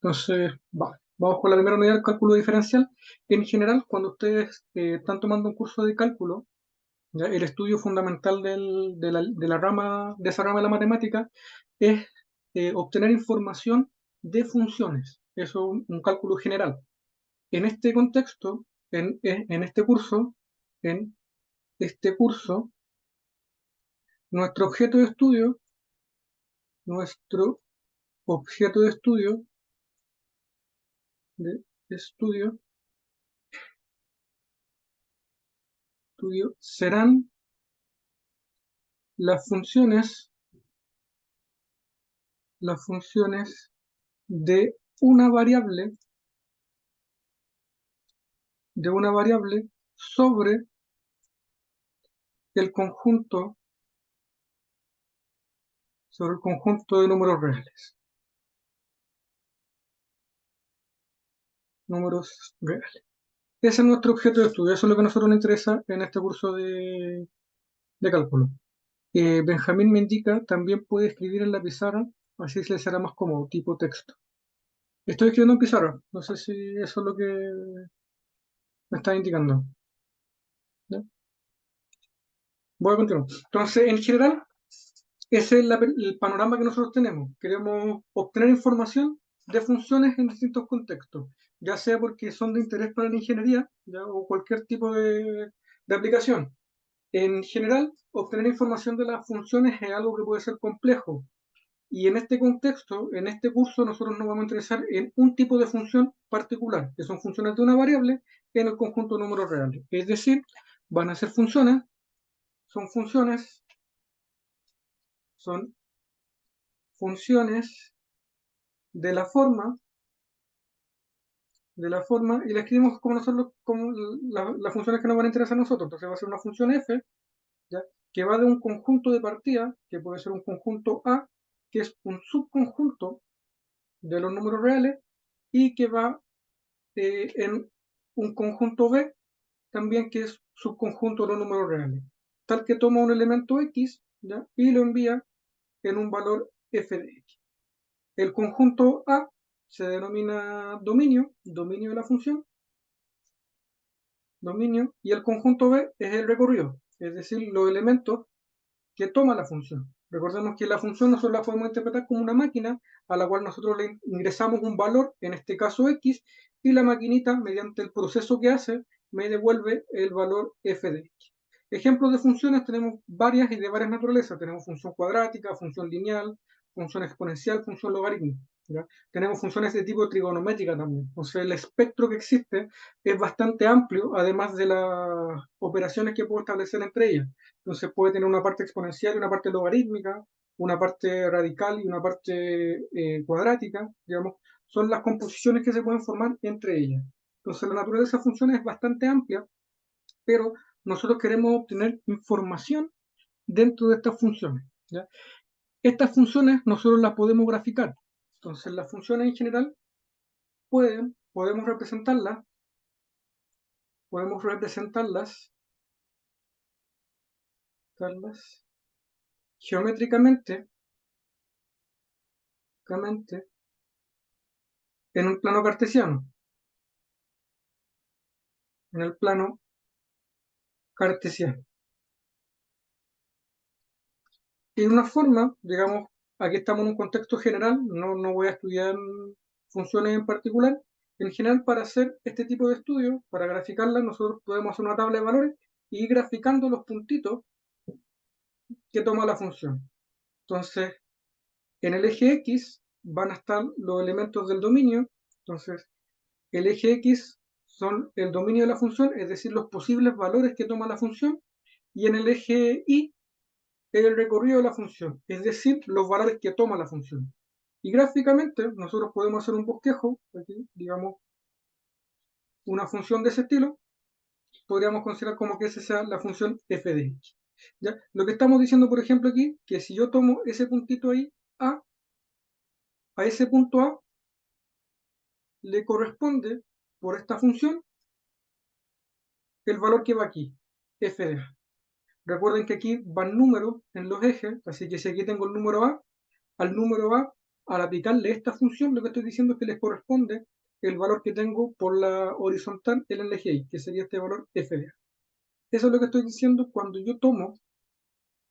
Entonces, vamos con la primera unidad del cálculo diferencial. En general, cuando ustedes están tomando un curso de cálculo, ¿ya? El estudio fundamental de esa rama de la matemática es obtener información de funciones. Eso es un cálculo general. En este contexto, en en este curso, nuestro objeto de estudio, nuestro objeto de estudio, serán las funciones de una variable, sobre el conjunto, de números reales. Ese es nuestro objeto de estudio, eso es lo que a nosotros nos interesa en este curso de cálculo. Benjamín me indica, también puede escribir en la pizarra, así se le será más cómodo, tipo texto. Estoy escribiendo en pizarra, no sé si eso es lo que me está indicando. ¿Ya? Voy a continuar. Entonces, en general, ese es el panorama que nosotros tenemos. Queremos obtener información de funciones en distintos contextos, ya sea porque son de interés para la ingeniería, ¿ya? O cualquier tipo de aplicación. En general, obtener información de las funciones es algo que puede ser complejo. Y en este contexto, en este curso, nosotros nos vamos a interesar en un tipo de función particular, que son funciones de una variable en el conjunto de números reales. Es decir, van a ser son funciones, son funciones de la forma, y la escribimos como nosotros, como las funciones que nos van a interesar a nosotros. Entonces va a ser una función f, ¿ya? Que va de un conjunto de partida, que puede ser un conjunto A, que es un subconjunto de los números reales, y que va en un conjunto B, también que es subconjunto de los números reales, tal que toma un elemento X, ¿ya? Y lo envía en un valor f de X. El conjunto A se denomina dominio de la función, y el conjunto B es el recorrido, es decir, los elementos que toma la función. Recordemos que la función nosotros la podemos interpretar como una máquina a la cual nosotros le ingresamos un valor, en este caso X, y la maquinita, mediante el proceso que hace, me devuelve el valor f de X. Ejemplos de funciones tenemos varias y de varias naturalezas. Tenemos función cuadrática, función lineal, función exponencial, función logarítmica. ¿Ya? Tenemos funciones de tipo trigonométrica también. Entonces el espectro que existe es bastante amplio, además de las operaciones que puedo establecer entre ellas. Entonces puede tener una parte exponencial y una parte logarítmica, una parte radical y una parte cuadrática, digamos, son las composiciones que se pueden formar entre ellas. Entonces la naturaleza de funciones es bastante amplia, pero nosotros queremos obtener información dentro de estas funciones, ¿ya? Estas funciones nosotros las podemos graficar. Entonces las funciones en general podemos representarlas geométricamente en un plano cartesiano, en el plano cartesiano. Y una forma, digamos, aquí estamos en un contexto general, no voy a estudiar funciones en particular. En general, para hacer este tipo de estudios, para graficarlas, nosotros podemos hacer una tabla de valores y ir graficando los puntitos que toma la función. Entonces, en el eje X van a estar los elementos del dominio. Entonces, el eje X son el dominio de la función, es decir, los posibles valores que toma la función. Y en el eje Y el recorrido de la función, es decir, los valores que toma la función. Y gráficamente nosotros podemos hacer un bosquejo, aquí, digamos, una función de ese estilo, podríamos considerar como que esa sea la función f de x. ¿Ya? Lo que estamos diciendo, por ejemplo, aquí, que si yo tomo ese puntito ahí, a ese punto A le corresponde, por esta función, el valor que va aquí, f de A. Recuerden que aquí van números en los ejes, así que si aquí tengo el número A, al número A al aplicarle esta función, lo que estoy diciendo es que les corresponde el valor que tengo por la horizontal en el eje Y, que sería este valor f de A. Eso es lo que estoy diciendo cuando yo tomo,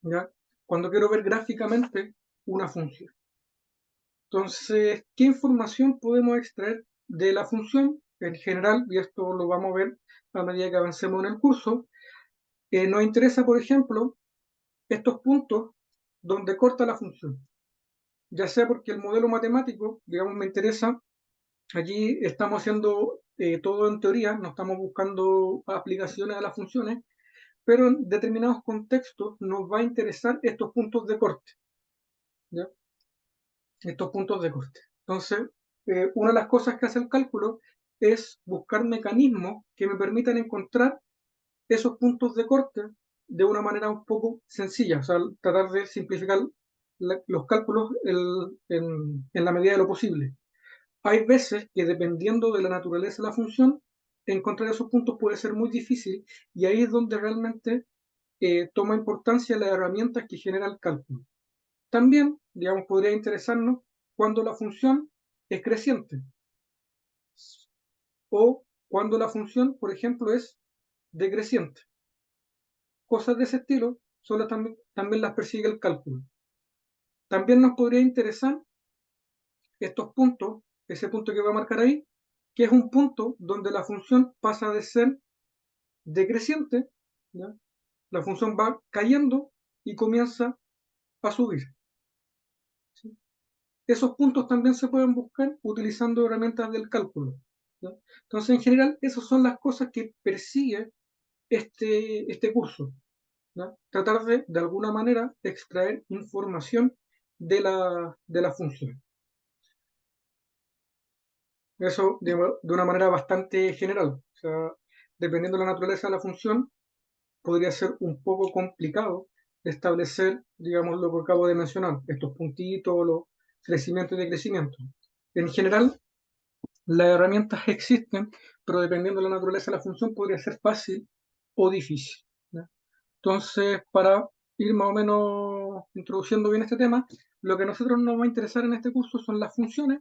¿ya? Cuando quiero ver gráficamente una función. Entonces, ¿qué información podemos extraer de la función? En general, y esto lo vamos a ver a medida que avancemos en el curso, nos interesa, por ejemplo, estos puntos donde corta la función. Ya sea porque el modelo matemático, digamos, me interesa, aquí estamos haciendo todo en teoría, no estamos buscando aplicaciones a las funciones, pero en determinados contextos nos va a interesar estos puntos de corte, ¿ya? Estos puntos de corte. Entonces, una de las cosas que hace el cálculo es buscar mecanismos que me permitan encontrar esos puntos de corte de una manera un poco sencilla, o sea, tratar de simplificar los cálculos en la medida de lo posible. Hay veces que dependiendo de la naturaleza de la función, encontrar esos puntos puede ser muy difícil y ahí es donde realmente toma importancia las herramientas que genera el cálculo. También, digamos, podría interesarnos cuando la función es creciente o cuando la función, por ejemplo, es decreciente. Cosas de ese estilo solo también las persigue el cálculo. También nos podría interesar estos puntos, ese punto que voy a marcar ahí, que es un punto donde la función pasa de ser decreciente, ¿ya? La función va cayendo y comienza a subir, ¿sí? Esos puntos también se pueden buscar utilizando herramientas del cálculo, ¿ya? Entonces, en general, esas son las cosas que persigue este curso, ¿ya? Tratar de alguna manera, extraer información de la función. Eso de una manera bastante general. O sea, dependiendo de la naturaleza de la función, podría ser un poco complicado establecer, digamos, lo que acabo de mencionar, estos puntitos, los crecimientos y decrecimientos. En general, las herramientas existen, pero dependiendo de la naturaleza de la función, podría ser fácil o difícil, ¿ya? Entonces, para ir más o menos introduciendo bien este tema, lo que a nosotros nos va a interesar en este curso son las funciones.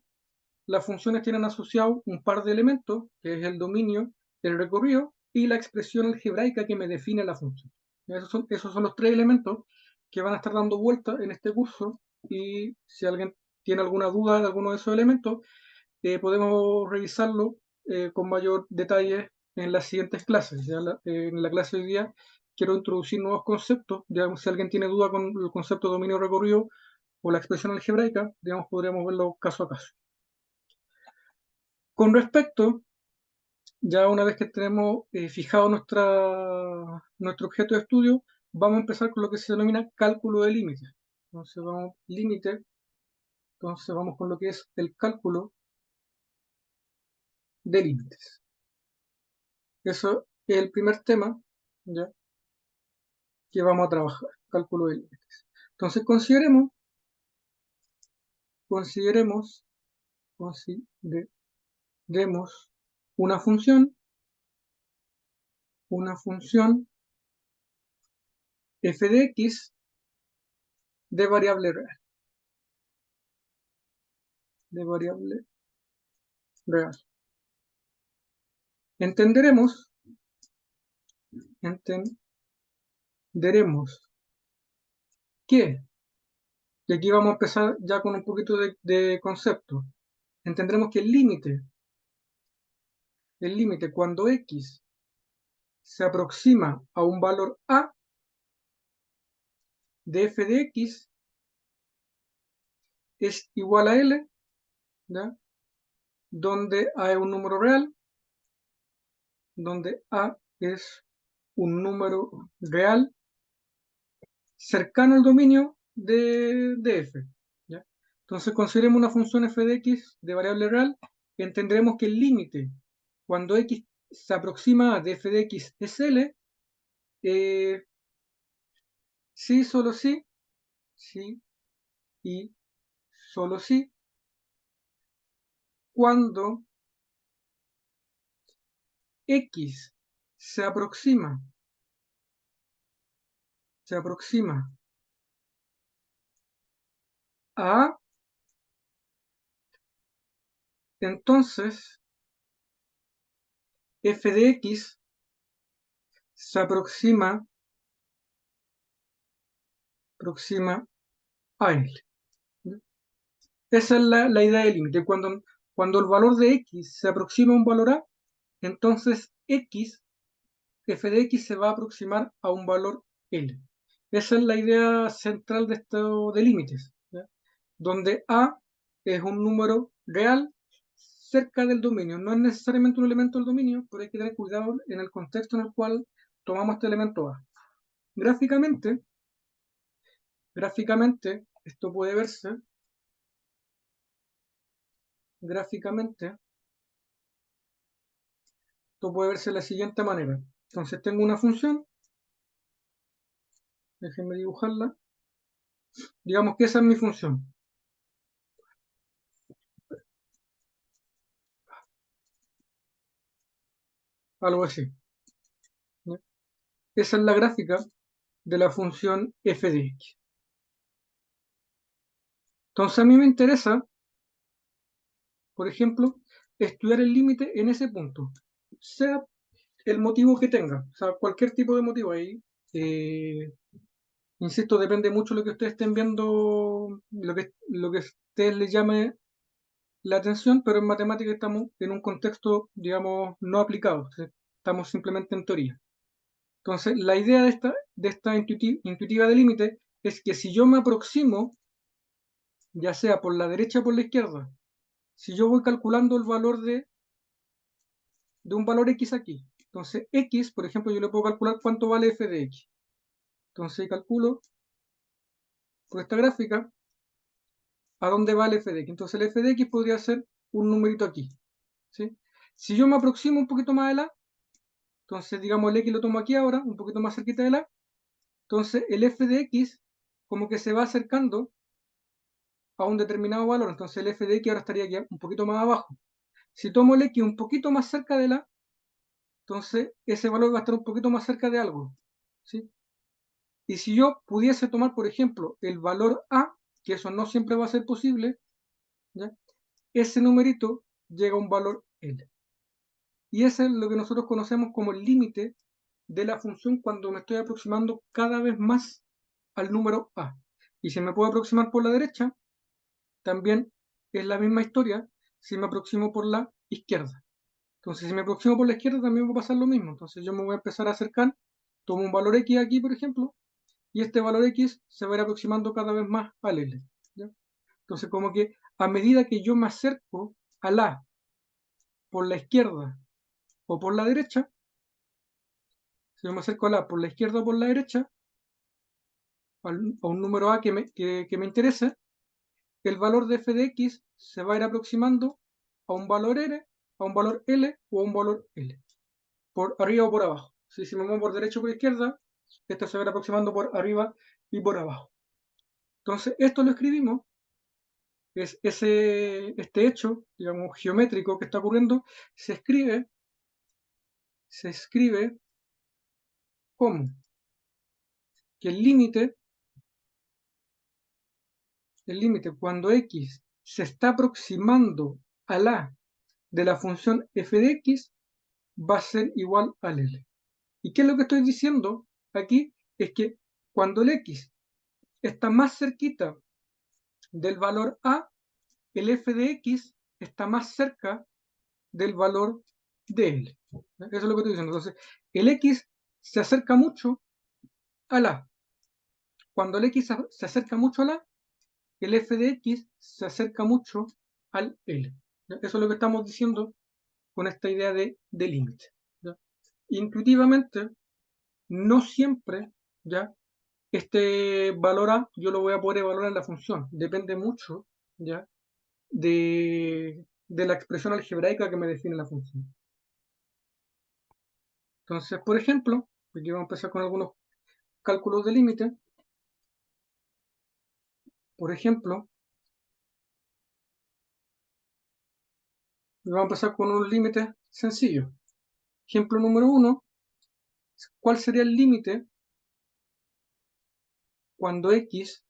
Las funciones tienen asociado un par de elementos, que es el dominio, el recorrido y la expresión algebraica que me define la función. Esos son los tres elementos que van a estar dando vuelta en este curso y si alguien tiene alguna duda de alguno de esos elementos, podemos revisarlo con mayor detalle en las siguientes clases. En la clase de hoy día quiero introducir nuevos conceptos. Digamos, si alguien tiene duda con el concepto de dominio recorrido o la expresión algebraica, digamos, podríamos verlo caso a caso. Con respecto, ya una vez que tenemos fijado nuestro objeto de estudio, vamos a empezar con lo que se denomina cálculo de límites. Entonces vamos con lo que es el cálculo de límites. Eso es el primer tema, ¿ya?, que vamos a trabajar, cálculo de límites. Entonces consideremos una función f de x de variable real. Entenderemos que, y aquí vamos a empezar ya con un poquito de concepto, entenderemos que el límite cuando x se aproxima a un valor a de f de x es igual a L, ¿ya?, donde A es un número real, donde A es un número real cercano al dominio de f, ¿ya? Entonces consideremos una función f de x de variable real y entenderemos que el límite cuando x se aproxima a de f de x es L, sí, solo sí y solo sí, cuando x se aproxima a entonces f de x se aproxima a L. Esa es la idea del límite. Cuando el valor de x se aproxima a un valor a, entonces f de x se va a aproximar a un valor L. Esa es la idea central de esto de límites, ¿ya? Donde a es un número real cerca del dominio. No es necesariamente un elemento del dominio, pero hay que tener cuidado en el contexto en el cual tomamos este elemento a. Gráficamente, esto puede verse, gráficamente, esto puede verse de la siguiente manera. Entonces tengo una función, déjenme dibujarla, digamos que esa es mi función, algo así, ¿ya? Esa es la gráfica de la función f de x. Entonces a mí me interesa, por ejemplo, estudiar el límite en ese punto, sea el motivo que tenga, o sea, cualquier tipo de motivo ahí. Insisto, depende mucho de lo que ustedes estén viendo, lo que a ustedes les llame la atención, pero en matemática estamos en un contexto, digamos, no aplicado, estamos simplemente en teoría. Entonces, la idea de esta intuitiva de límite es que si yo me aproximo, ya sea por la derecha o por la izquierda, si yo voy calculando el valor de un valor x aquí, entonces x, por ejemplo, yo le puedo calcular cuánto vale f de x. Entonces calculo por esta gráfica a dónde va el f de x. Entonces el f de x podría ser un numerito aquí, ¿sí? Si yo me aproximo un poquito más de la, entonces digamos el x lo tomo aquí ahora, un poquito más cerquita de la, entonces el f de x como que se va acercando a un determinado valor, entonces el f de x ahora estaría aquí un poquito más abajo. Si tomo el x un poquito más cerca de la, entonces ese valor va a estar un poquito más cerca de algo, ¿sí? Y si yo pudiese tomar, por ejemplo, el valor a, que eso no siempre va a ser posible, ¿ya? Ese numerito llega a un valor L. Y ese es lo que nosotros conocemos como el límite de la función cuando me estoy aproximando cada vez más al número a. Y si me puedo aproximar por la derecha, también es la misma historia si me aproximo por la izquierda. Entonces, si me aproximo por la izquierda, también va a pasar lo mismo. Entonces, yo me voy a empezar a acercar, tomo un valor x aquí, por ejemplo, y este valor x se va a ir aproximando cada vez más al L, ¿ya? Entonces, como que a medida que yo me acerco al A por la izquierda o por la derecha, si yo me acerco al A por la izquierda o por la derecha, a un número A que me interesa, el valor de f de x se va a ir aproximando a un valor R, a un valor L o a un valor L, por arriba o por abajo. Si me muevo por derecha o por izquierda, esto se va a ir aproximando por arriba y por abajo. Entonces, esto lo escribimos, es este hecho, digamos, geométrico que está ocurriendo, se escribe como que el límite cuando x se está aproximando a la de la función f de x va a ser igual al L. ¿Y qué es lo que estoy diciendo aquí? Es que cuando el x está más cerquita del valor a, el f de x está más cerca del valor de L. Eso es lo que estoy diciendo. Entonces, el x se acerca mucho a la. Cuando el x se acerca mucho a la, el f de x se acerca mucho al L. ¿Ya? Eso es lo que estamos diciendo con esta idea de límite. ¿Ya? Intuitivamente, no siempre, ¿ya? Este valor A yo lo voy a poder evaluar en la función. Depende mucho, ¿ya? de la expresión algebraica que me define la función. Entonces, por ejemplo, aquí vamos a empezar con algunos cálculos de límite. Por ejemplo, vamos a empezar con un límite sencillo. Ejemplo número 1, ¿cuál sería el límite cuando x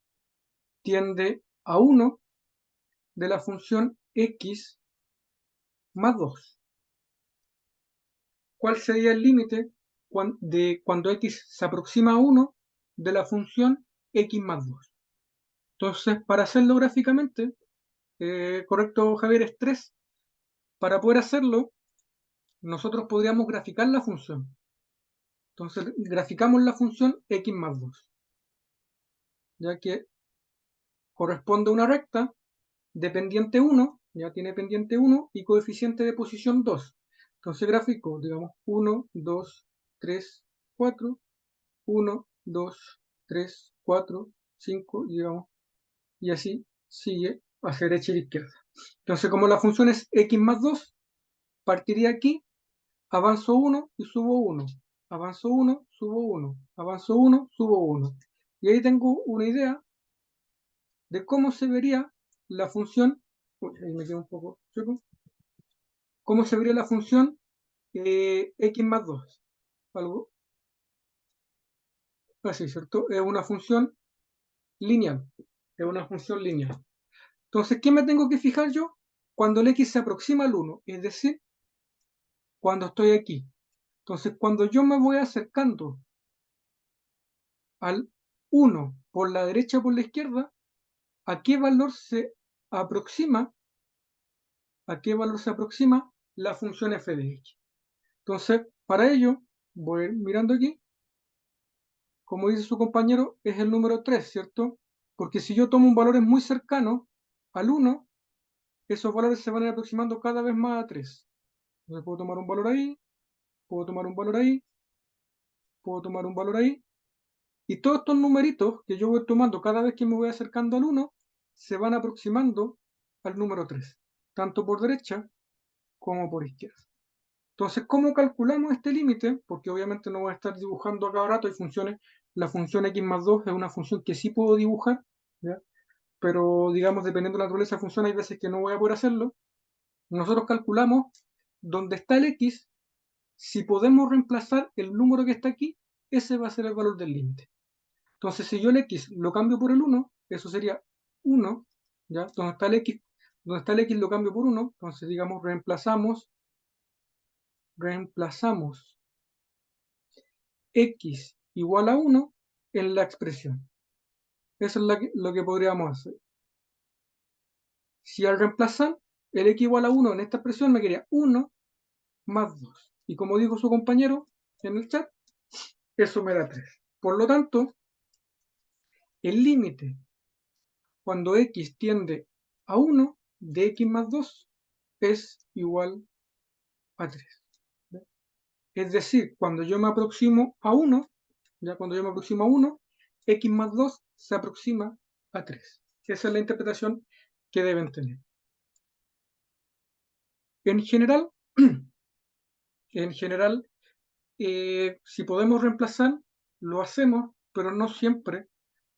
tiende a 1 de la función x más 2. ¿Cuál sería el límite de cuando x se aproxima a 1 de la función x más 2? Entonces, para hacerlo gráficamente, correcto Javier, es 3. Para poder hacerlo, nosotros podríamos graficar la función. Entonces, graficamos la función x más 2, ya que corresponde a una recta de pendiente 1, ya tiene pendiente 1 y coeficiente de posición 2. Entonces gráfico, digamos, 1, 2, 3, 4, 1, 2, 3, 4, 5, digamos, y así sigue hacia derecha y izquierda. Entonces, como la función es x más 2, partiría aquí, avanzo 1 y subo 1, avanzo 1, subo 1, avanzo 1, subo 1. Y ahí tengo una idea de cómo se vería la función, uy, ahí me quedo un poco chueco, cómo se vería la función x más 2. Algo así, ¿cierto? Es una función lineal. Es una función lineal. Entonces, ¿qué me tengo que fijar yo? Cuando el x se aproxima al 1, es decir, cuando estoy aquí. Entonces, cuando yo me voy acercando al 1 por la derecha o por la izquierda, ¿a qué valor se aproxima? ¿A qué valor se aproxima la función f de x? Entonces, para ello, voy a ir mirando aquí, como dice su compañero, es el número 3, ¿cierto? Porque si yo tomo un valor muy cercano al 1, esos valores se van a ir aproximando cada vez más a 3. Entonces puedo tomar un valor ahí, puedo tomar un valor ahí, puedo tomar un valor ahí, y todos estos numeritos que yo voy tomando cada vez que me voy acercando al 1, se van aproximando al número 3, tanto por derecha como por izquierda. Entonces, ¿cómo calculamos este límite? Porque obviamente no voy a estar dibujando a cada rato, hay funciones, la función x más 2 es una función que sí puedo dibujar, ¿ya? Pero digamos, dependiendo de la naturaleza de la función, hay veces que no voy a poder hacerlo. Nosotros calculamos dónde está el x, si podemos reemplazar el número que está aquí, ese va a ser el valor del límite. Entonces, si yo el x lo cambio por el 1, eso sería 1, ¿ya? Donde está el x lo cambio por 1, entonces digamos, reemplazamos x igual a 1 en la expresión. Eso es lo que podríamos hacer. Si al reemplazar el x igual a 1 en esta expresión me quedaría 1 más 2. Y como dijo su compañero en el chat, eso me da 3. Por lo tanto, el límite cuando x tiende a 1 de x más 2 es igual a 3. Es decir, cuando yo me aproximo a 1, ya cuando yo me aproximo a 1, x más 2 se aproxima a 3. Esa es la interpretación que deben tener. En general, si podemos reemplazar, lo hacemos, pero no siempre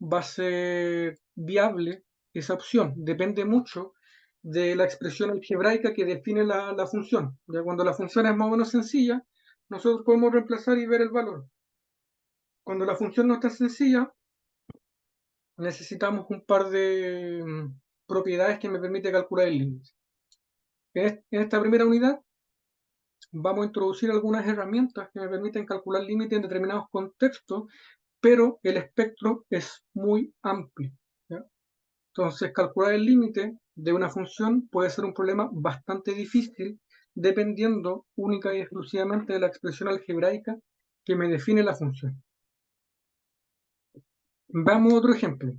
va a ser viable esa opción. Depende mucho de la expresión algebraica que define la función. Ya cuando la función es más o menos sencilla, nosotros podemos reemplazar y ver el valor. Cuando la función no está sencilla, necesitamos un par de propiedades que me permiten calcular el límite. En esta primera unidad vamos a introducir algunas herramientas que me permiten calcular límites en determinados contextos, pero el espectro es muy amplio, ¿ya? Entonces, calcular el límite de una función puede ser un problema bastante difícil, dependiendo única y exclusivamente de la expresión algebraica que me define la función. Veamos otro ejemplo.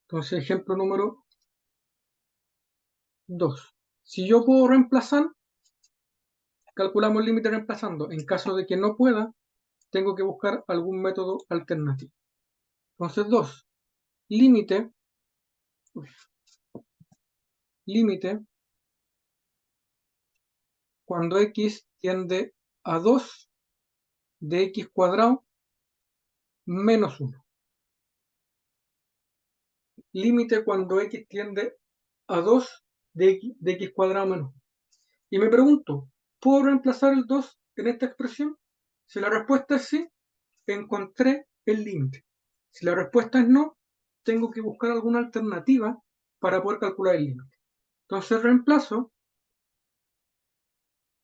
Entonces, ejemplo número 2. Si yo puedo reemplazar, calculamos el límite reemplazando. En caso de que no pueda, tengo que buscar algún método alternativo. Entonces, 2. Límite cuando x tiende a 2 de x cuadrado menos 1. Límite cuando x tiende a 2 de x cuadrado menos 1. Y me pregunto, ¿puedo reemplazar el 2 en esta expresión? Si la respuesta es sí, encontré el límite. Si la respuesta es no, tengo que buscar alguna alternativa para poder calcular el límite. Entonces reemplazo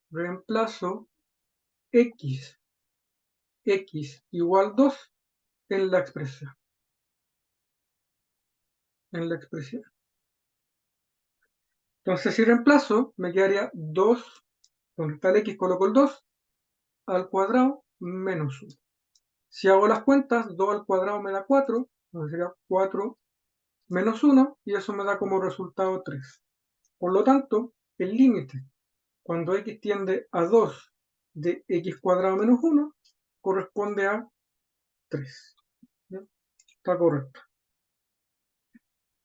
reemplazo x igual 2 en la expresión. Entonces, si reemplazo, me quedaría 2, donde está el x, coloco el 2, al cuadrado menos 1. Si hago las cuentas, 2 al cuadrado me da 4, entonces sería 4 menos 1, y eso me da como resultado 3. Por lo tanto, el límite, cuando x tiende a 2 de x cuadrado menos 1, corresponde a 3. ¿Ya? Está correcto.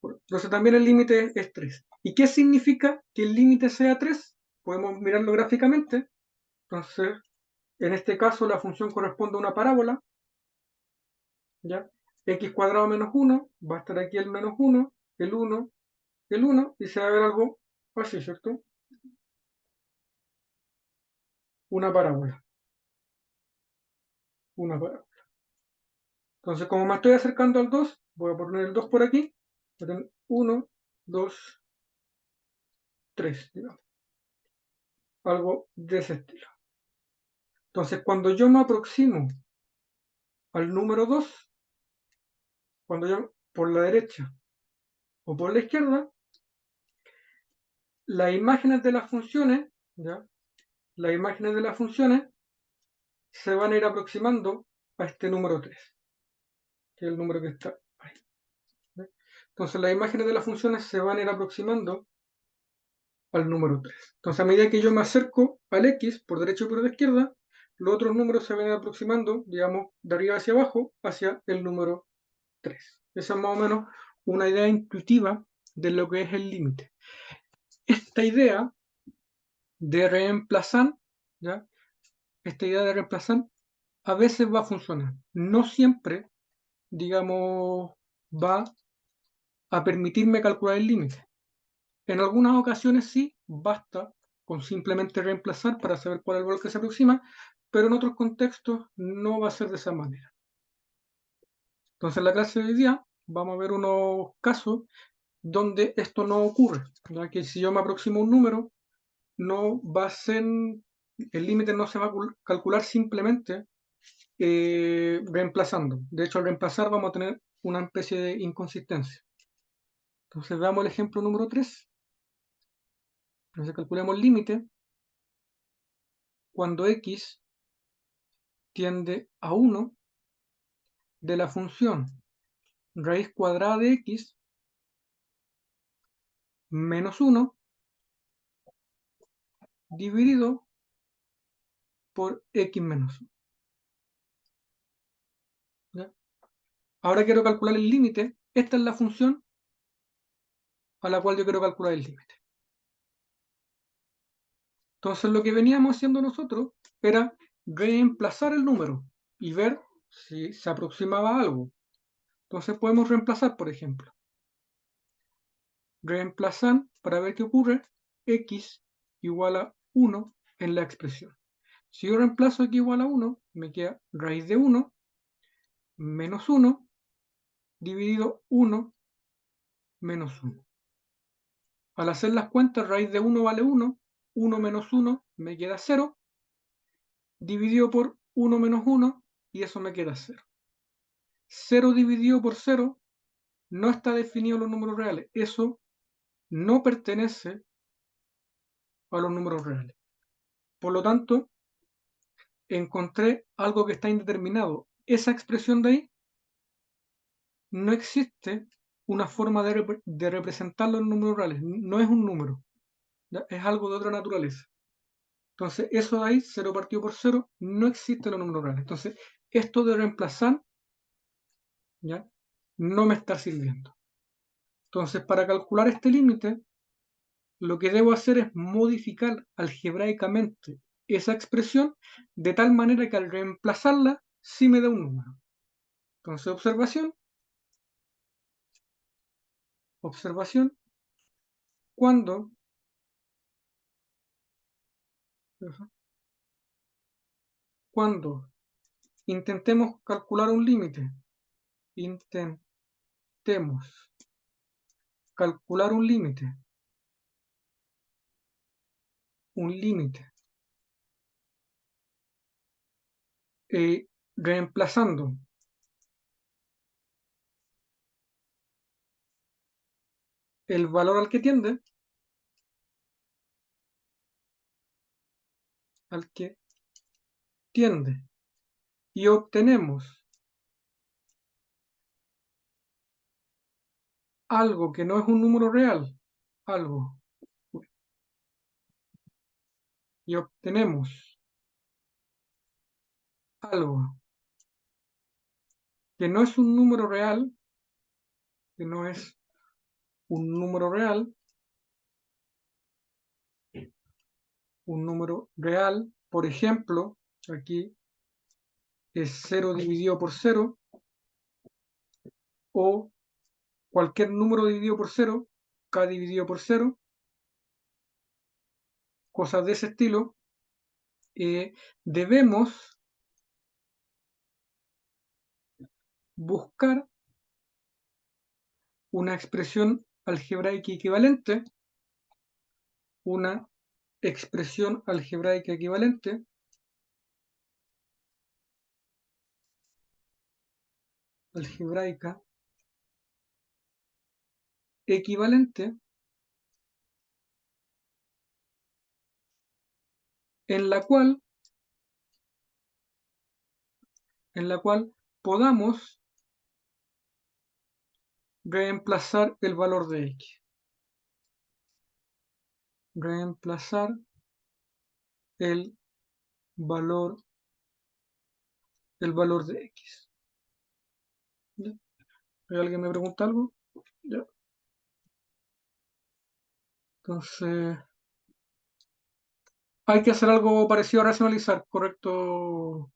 Entonces también el límite es 3. ¿Y qué significa que el límite sea 3? Podemos mirarlo gráficamente. Entonces, en este caso la función corresponde a una parábola. ¿Ya? X cuadrado menos 1, va a estar aquí el menos 1, el 1, el 1, y se va a ver algo así, ¿cierto? Una parábola. Una parábola. Entonces, como me estoy acercando al 2, voy a poner el 2 por aquí. 1, 2, 3, digamos. Algo de ese estilo. Entonces, cuando yo me aproximo al número 2, cuando yo por la derecha o por la izquierda, las imágenes de las funciones, ¿ya? Las imágenes de las funciones se van a ir aproximando a este número 3, que es el número que está ahí. ¿Ya? Entonces las imágenes de las funciones se van a ir aproximando al número 3. Entonces a medida que yo me acerco al x por derecha y por izquierda, los otros números se van a ir aproximando, digamos, de arriba hacia abajo, hacia el número 3. Esa es más o menos una idea intuitiva de lo que es el límite. Esta idea de reemplazar, ¿ya? Esta idea de reemplazar a veces va a funcionar. No siempre, digamos, va a permitirme calcular el límite. En algunas ocasiones sí, basta con simplemente reemplazar para saber cuál es el valor que se aproxima, pero en otros contextos no va a ser de esa manera. Entonces en la clase de hoy día vamos a ver unos casos donde esto no ocurre, ya que si yo me aproximo a un número, no va a ser, el límite no se va a calcular simplemente reemplazando. De hecho, al reemplazar vamos a tener una especie de inconsistencia. Entonces veamos el ejemplo número 3. Entonces calculemos el límite cuando x tiende a 1 de la función raíz cuadrada de x menos 1 dividido por x menos 1. ¿Ya? Ahora quiero calcular el límite. Esta es la función a la cual yo quiero calcular el límite. Entonces lo que veníamos haciendo nosotros era reemplazar el número y ver si se aproximaba a algo. Entonces podemos reemplazar, por ejemplo. Reemplazar para ver qué ocurre, x igual a 1 en la expresión. Si yo reemplazo x igual a 1, me queda raíz de 1 menos 1 dividido 1 menos 1. Al hacer las cuentas, raíz de 1 vale 1, 1 menos 1 me queda 0, dividido por 1 menos 1, y eso me queda 0. 0 dividido por 0 no está definido en los números reales. Eso no pertenece a los números reales. Por lo tanto, encontré algo que está indeterminado. Esa expresión de ahí no existe una forma de representarlo en números reales. No es un número. ¿Ya? Es algo de otra naturaleza. Entonces, eso de ahí, 0 partido por 0, no existe en los números reales. Entonces, esto de reemplazar, ¿ya? No me está sirviendo. Entonces, para calcular este límite, lo que debo hacer es modificar algebraicamente esa expresión de tal manera que al reemplazarla sí me dé un número. Entonces, observación, cuando intentemos calcular un límite, intentemos calcular un límite reemplazando el valor al que tiende, y obtenemos algo que no es un número real, algo, y obtenemos algo que no es un número real, que no es un número real, por ejemplo, aquí es 0 dividido por 0, o cualquier número dividido por 0, k dividido por 0, cosas de ese estilo, debemos buscar una expresión algebraica equivalente, una expresión algebraica equivalente, algebraica equivalente, en la cual podamos reemplazar el valor de x. Reemplazar el valor, de x. ¿Ya? ¿Alguien me pregunta algo? ¿Ya? Entonces, hay que hacer algo parecido a racionalizar, ¿correcto?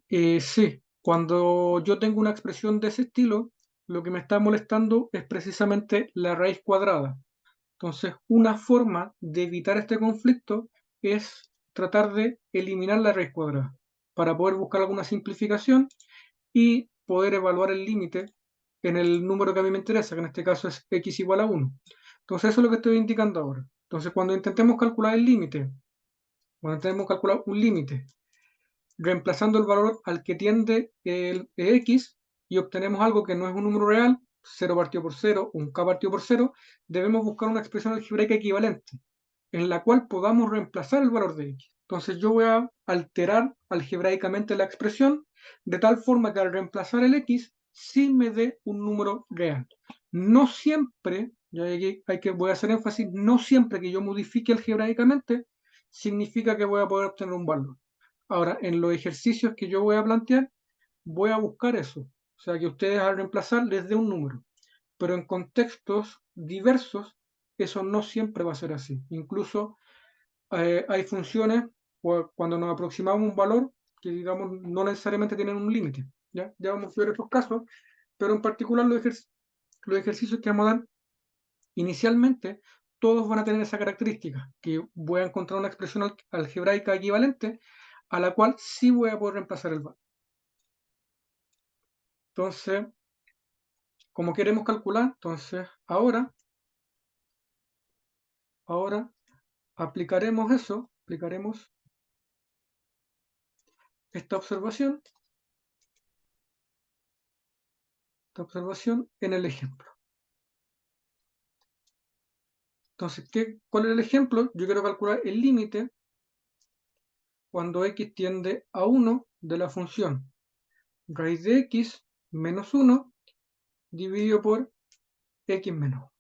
Sí, cuando yo tengo una expresión de ese estilo, lo que me está molestando es precisamente la raíz cuadrada. Entonces, una forma de evitar este conflicto es tratar de eliminar la raíz cuadrada para poder buscar alguna simplificación y poder evaluar el límite en el número que a mí me interesa, que en este caso es x igual a 1. Entonces, eso es lo que estoy indicando ahora. Entonces, cuando intentemos calcular el límite, cuando intentemos calcular un límite reemplazando el valor al que tiende el x y obtenemos algo que no es un número real, 0 partido por 0, un k partido por 0, debemos buscar una expresión algebraica equivalente en la cual podamos reemplazar el valor de x. Entonces yo voy a alterar algebraicamente la expresión de tal forma que al reemplazar el x sí me dé un número real. No siempre, voy a hacer énfasis, no siempre que yo modifique algebraicamente significa que voy a poder obtener un valor. Ahora, en los ejercicios que yo voy a plantear, voy a buscar eso. O sea, que ustedes al reemplazar les dé un número. Pero en contextos diversos, eso no siempre va a ser así. Incluso hay funciones cuando nos aproximamos a un valor que, digamos, no necesariamente tienen un límite. ¿Ya? Ya vamos a ver estos casos, pero en particular los ejercicios que vamos a dar inicialmente, todos van a tener esa característica, que voy a encontrar una expresión algebraica equivalente a la cual sí voy a poder reemplazar el valor. Entonces, como queremos calcular, entonces ahora aplicaremos eso, aplicaremos esta observación en el ejemplo. Entonces, ¿cuál es el ejemplo? Yo quiero calcular el límite cuando x tiende a 1 de la función raíz de x menos 1 dividido por x menos 1.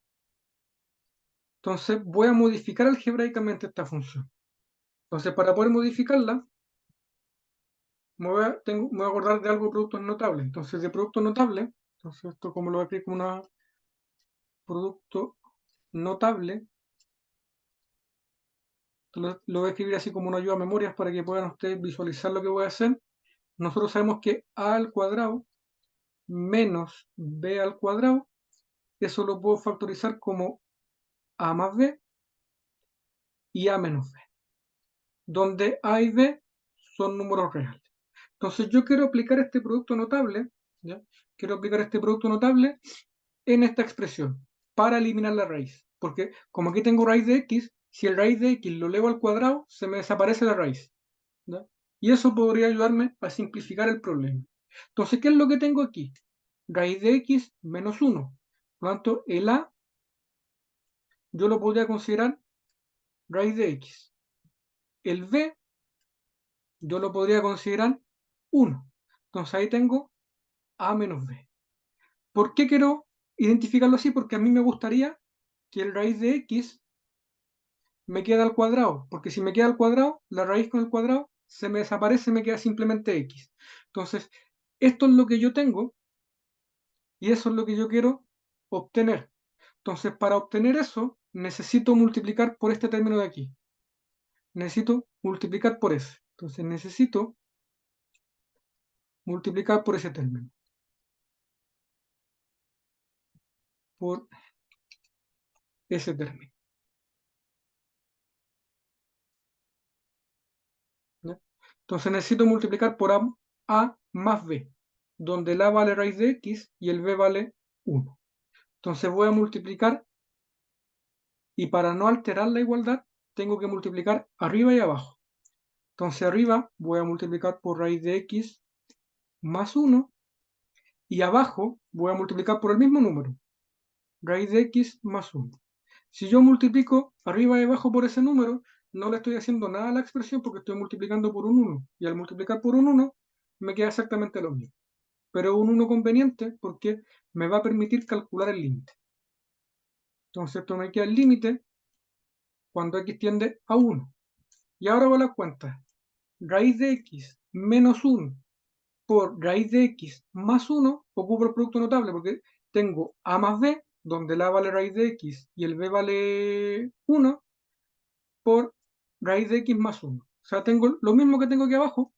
Entonces voy a modificar algebraicamente esta función. Entonces, para poder modificarla, me voy a acordar de algo de productos notables. Entonces, de producto notable, entonces esto como lo voy a escribir como un producto notable, lo voy a escribir así como una ayuda a memorias para que puedan ustedes visualizar lo que voy a hacer. Nosotros sabemos que a al cuadrado menos b al cuadrado, eso lo puedo factorizar como a más b y a menos b, donde a y b son números reales. Entonces yo quiero aplicar este producto notable, ¿ya? Quiero aplicar este producto notable en esta expresión para eliminar la raíz. Porque como aquí tengo raíz de x, si el raíz de x lo elevo al cuadrado, se me desaparece la raíz. ¿Ya? Y eso podría ayudarme a simplificar el problema. Entonces, ¿qué es lo que tengo aquí? Raíz de x menos 1. Por lo tanto, el a yo lo podría considerar raíz de x. El b yo lo podría considerar 1. Entonces ahí tengo a menos b. ¿Por qué quiero identificarlo así? Porque a mí me gustaría que el raíz de x me quede al cuadrado, porque si me queda al cuadrado, la raíz con el cuadrado se me desaparece, me queda simplemente x. Entonces, esto es lo que yo tengo y eso es lo que yo quiero obtener. Entonces, para obtener eso, necesito multiplicar por este término de aquí. Necesito multiplicar por ese. Entonces, necesito multiplicar por ese término. Por ese término. ¿Ya? Entonces, necesito multiplicar por a más b, donde el a vale raíz de x y el b vale 1. Entonces, voy a multiplicar y para no alterar la igualdad, tengo que multiplicar arriba y abajo. Entonces, arriba voy a multiplicar por raíz de x más 1 y abajo voy a multiplicar por el mismo número, raíz de x más 1. Si yo multiplico arriba y abajo por ese número, no le estoy haciendo nada a la expresión porque estoy multiplicando por un 1. Y al multiplicar por un 1, me queda exactamente lo mismo. Pero un 1 conveniente porque me va a permitir calcular el límite. Entonces esto me queda el límite cuando x tiende a 1. Y ahora voy a las cuentas. Raíz de x menos 1 por raíz de x más 1, ocupo el producto notable porque tengo a más b, donde el a vale raíz de x y el b vale 1, por raíz de x más 1. O sea, tengo lo mismo que tengo aquí abajo,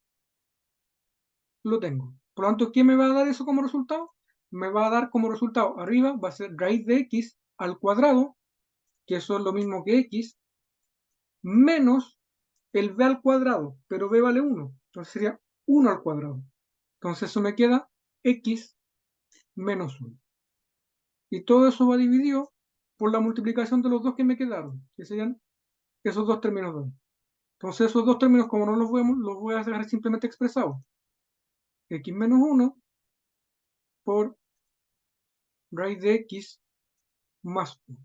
lo tengo. Por lo tanto, ¿qué me va a dar eso como resultado? Me va a dar como resultado, arriba va a ser raíz de x al cuadrado, que eso es lo mismo que x, menos el b al cuadrado, pero b vale 1. Entonces sería 1 al cuadrado. Entonces eso me queda x menos 1. Y todo eso va dividido por la multiplicación de los dos que me quedaron, que serían esos dos términos de ahí. Entonces esos dos términos, como no los voy a dejar simplemente expresados. X menos 1 por raíz de x más 1.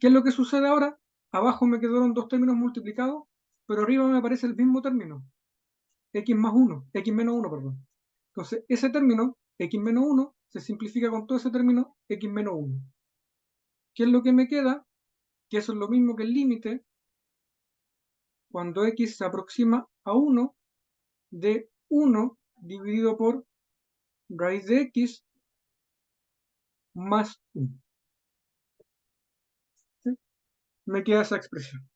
¿Qué es lo que sucede ahora? Abajo me quedaron dos términos multiplicados, pero arriba me aparece el mismo término, x más 1, x menos 1, perdón. Entonces ese término, x menos 1, se simplifica con todo ese término, x menos 1. ¿Qué es lo que me queda? Que eso es lo mismo que el límite cuando x se aproxima a 1 de 1 dividido por raíz de x más 1. ¿Sí? Me queda esa expresión.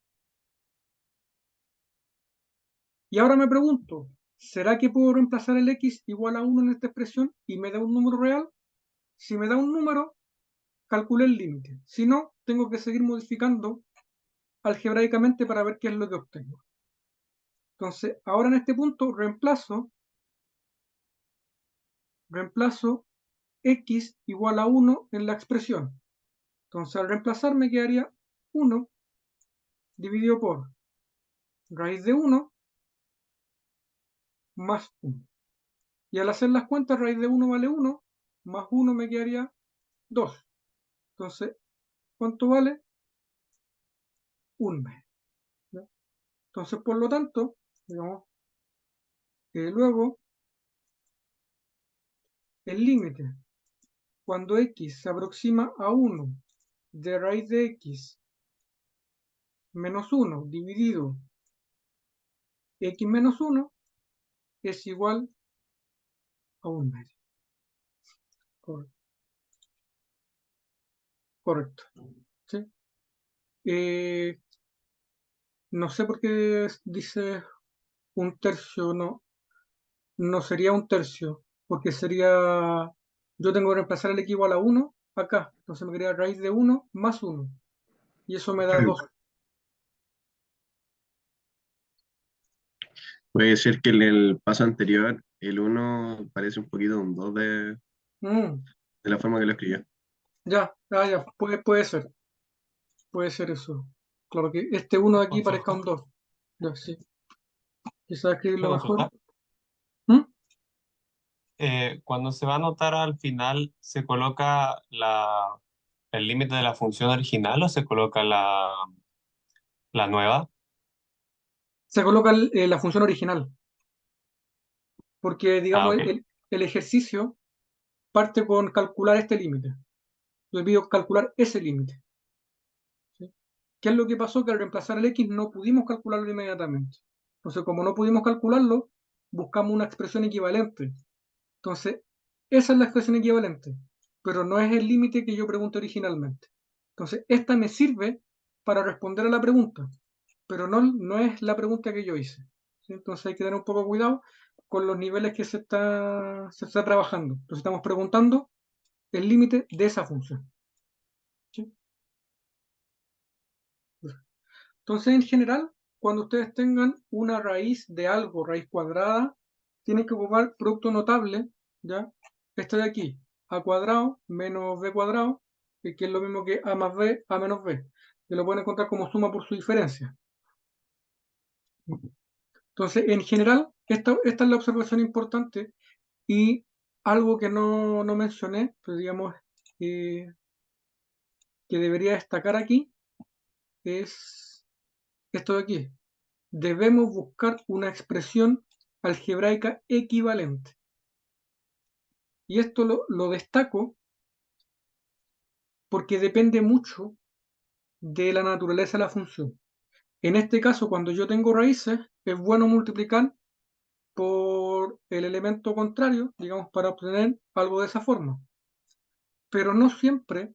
Y ahora me pregunto, ¿será que puedo reemplazar el x igual a 1 en esta expresión y me da un número real? Si me da un número, calculé el límite. Si no, tengo que seguir modificando algebraicamente para ver qué es lo que obtengo. Entonces, ahora en este punto reemplazo x igual a 1 en la expresión. Entonces, al reemplazar me quedaría 1 dividido por raíz de 1 más 1. Y al hacer las cuentas, raíz de 1 vale 1, más 1 me quedaría 2. Entonces, ¿cuánto vale? 1 mes. ¿Ya? Entonces, por lo tanto, digamos, luego el límite cuando x se aproxima a 1 de raíz de x menos 1 dividido x menos 1 es igual a 1 medio. Correcto. ¿Sí? No sé por qué dice un tercio, no, no sería un tercio, porque sería, yo tengo que reemplazar el x igual a 1 acá, entonces me quedaría raíz de 1 más 1, y eso me da 2. Puede ser que en el paso anterior el uno parece un poquito un 2 Mm, de la forma que lo escribió. ya, ya, puede ser eso. Claro que este 1 de aquí parezca un 2. Ya, sí. quizás escribirlo ¿Puedo mejor. consultar? ¿Mm? Cuando se va a anotar al final, ¿se coloca el límite de la función original o se coloca la nueva? Se coloca la función original, porque Ah, digamos ok. el ejercicio parte con calcular este límite. Yo pido calcular ese límite. ¿Sí? ¿Qué es lo que pasó? Que al reemplazar el x no pudimos calcularlo inmediatamente. Entonces, como no pudimos calcularlo, buscamos una expresión equivalente. Entonces, esa es la expresión equivalente, pero no es el límite que yo pregunté originalmente. Entonces, esta me sirve para responder a la pregunta, pero no es la pregunta que yo hice. ¿Sí? Entonces hay que tener un poco de cuidado con los niveles que se está trabajando. Entonces estamos preguntando el límite de esa función. ¿Sí? Entonces, en general, cuando ustedes tengan una raíz de algo, raíz cuadrada, tienen que ocupar producto notable, ¿ya? Este de aquí, a cuadrado menos b cuadrado, que es lo mismo que a más b, a menos b. Que lo pueden encontrar como suma por su diferencia. Entonces, en general, esta es la observación importante y algo que no mencioné, pero digamos que debería destacar aquí, es esto de aquí. Debemos buscar una expresión algebraica equivalente. Y esto lo destaco porque depende mucho de la naturaleza de la función. En este caso, cuando yo tengo raíces, es bueno multiplicar por el elemento contrario, digamos, para obtener algo de esa forma. Pero no siempre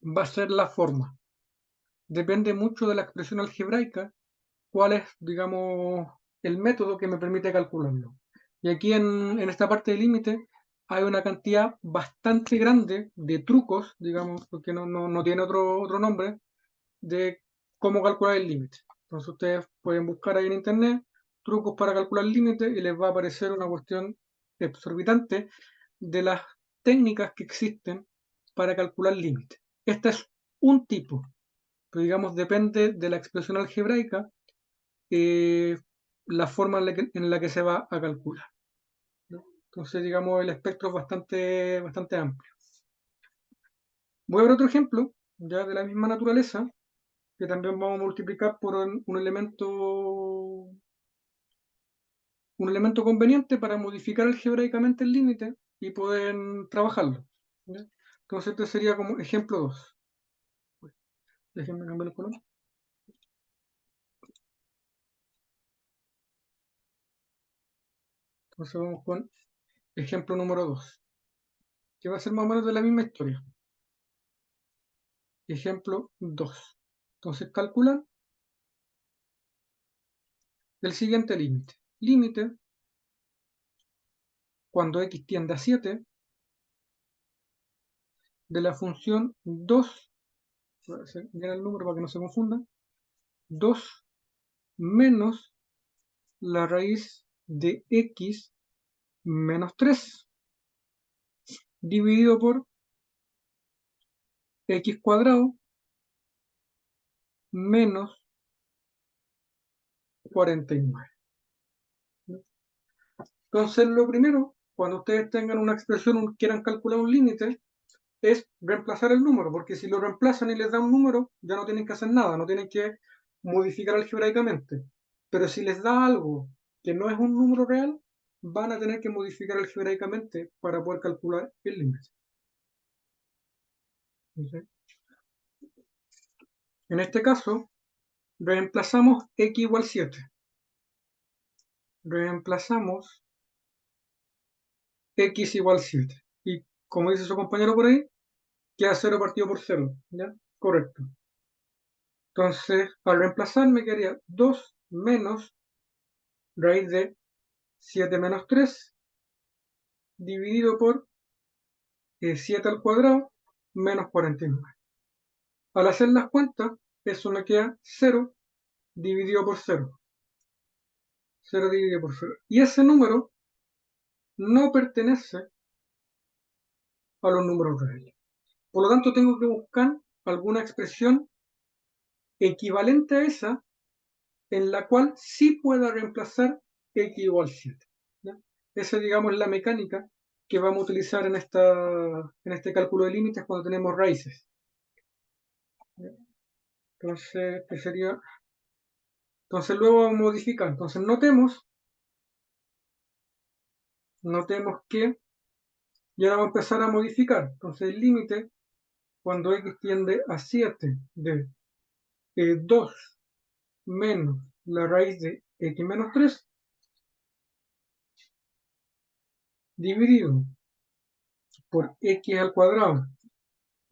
va a ser la forma. Depende mucho de la expresión algebraica, cuál es, digamos, el método que me permite calcularlo. Y aquí en esta parte del límite hay una cantidad bastante grande de trucos, digamos, porque no tiene otro nombre, de cómo calcular el límite. Entonces ustedes pueden buscar ahí en internet trucos para calcular el límite y les va a aparecer una cuestión exorbitante de las técnicas que existen para calcular límite. Este es un tipo, pero digamos depende de la expresión algebraica eh, la forma en la que se va a calcular, ¿no? Entonces, digamos, el espectro es bastante amplio. Voy a ver otro ejemplo, ya de la misma naturaleza, que también vamos a multiplicar por un elemento conveniente para modificar algebraicamente el límite y poder trabajarlo, ¿ya? Entonces, este sería como ejemplo 2. Déjenme cambiar el color. Entonces, vamos con ejemplo número 2, que va a ser más o menos de la misma historia. Ejemplo 2. Entonces, calculan el siguiente límite. Límite cuando x tiende a 7 de la función 2, voy a hacer bien el número para que no se confunda, 2 menos la raíz de x menos 3 dividido por x cuadrado menos 49. Entonces, lo primero, cuando ustedes tengan una expresión, quieran calcular un límite, es reemplazar el número, porque si lo reemplazan y les da un número, ya no tienen que hacer nada, no tienen que modificar algebraicamente. Pero si les da algo que no es un número real, van a tener que modificar algebraicamente para poder calcular el límite. ¿Sí? En este caso, reemplazamos x igual 7. Reemplazamos x igual 7. Y como dice su compañero por ahí, queda 0 partido por 0. ¿Ya? Correcto. Entonces, al reemplazar me quedaría 2 menos raíz de 7 menos 3 dividido por 7 al cuadrado menos 49. Al hacer las cuentas, eso me queda 0 dividido por 0. 0 dividido por 0. Y ese número no pertenece a los números reales. Por lo tanto, tengo que buscar alguna expresión equivalente a esa en la cual sí pueda reemplazar x igual 7. ¿Ya? Esa, digamos, es la mecánica que vamos a utilizar en este cálculo de límites cuando tenemos raíces. ¿Ya? Entonces, este sería... Entonces luego vamos a modificar. Entonces notemos que ya vamos a empezar a modificar. Entonces el límite, cuando x tiende a 7 de 2 menos la raíz de x menos 3, dividido por x al cuadrado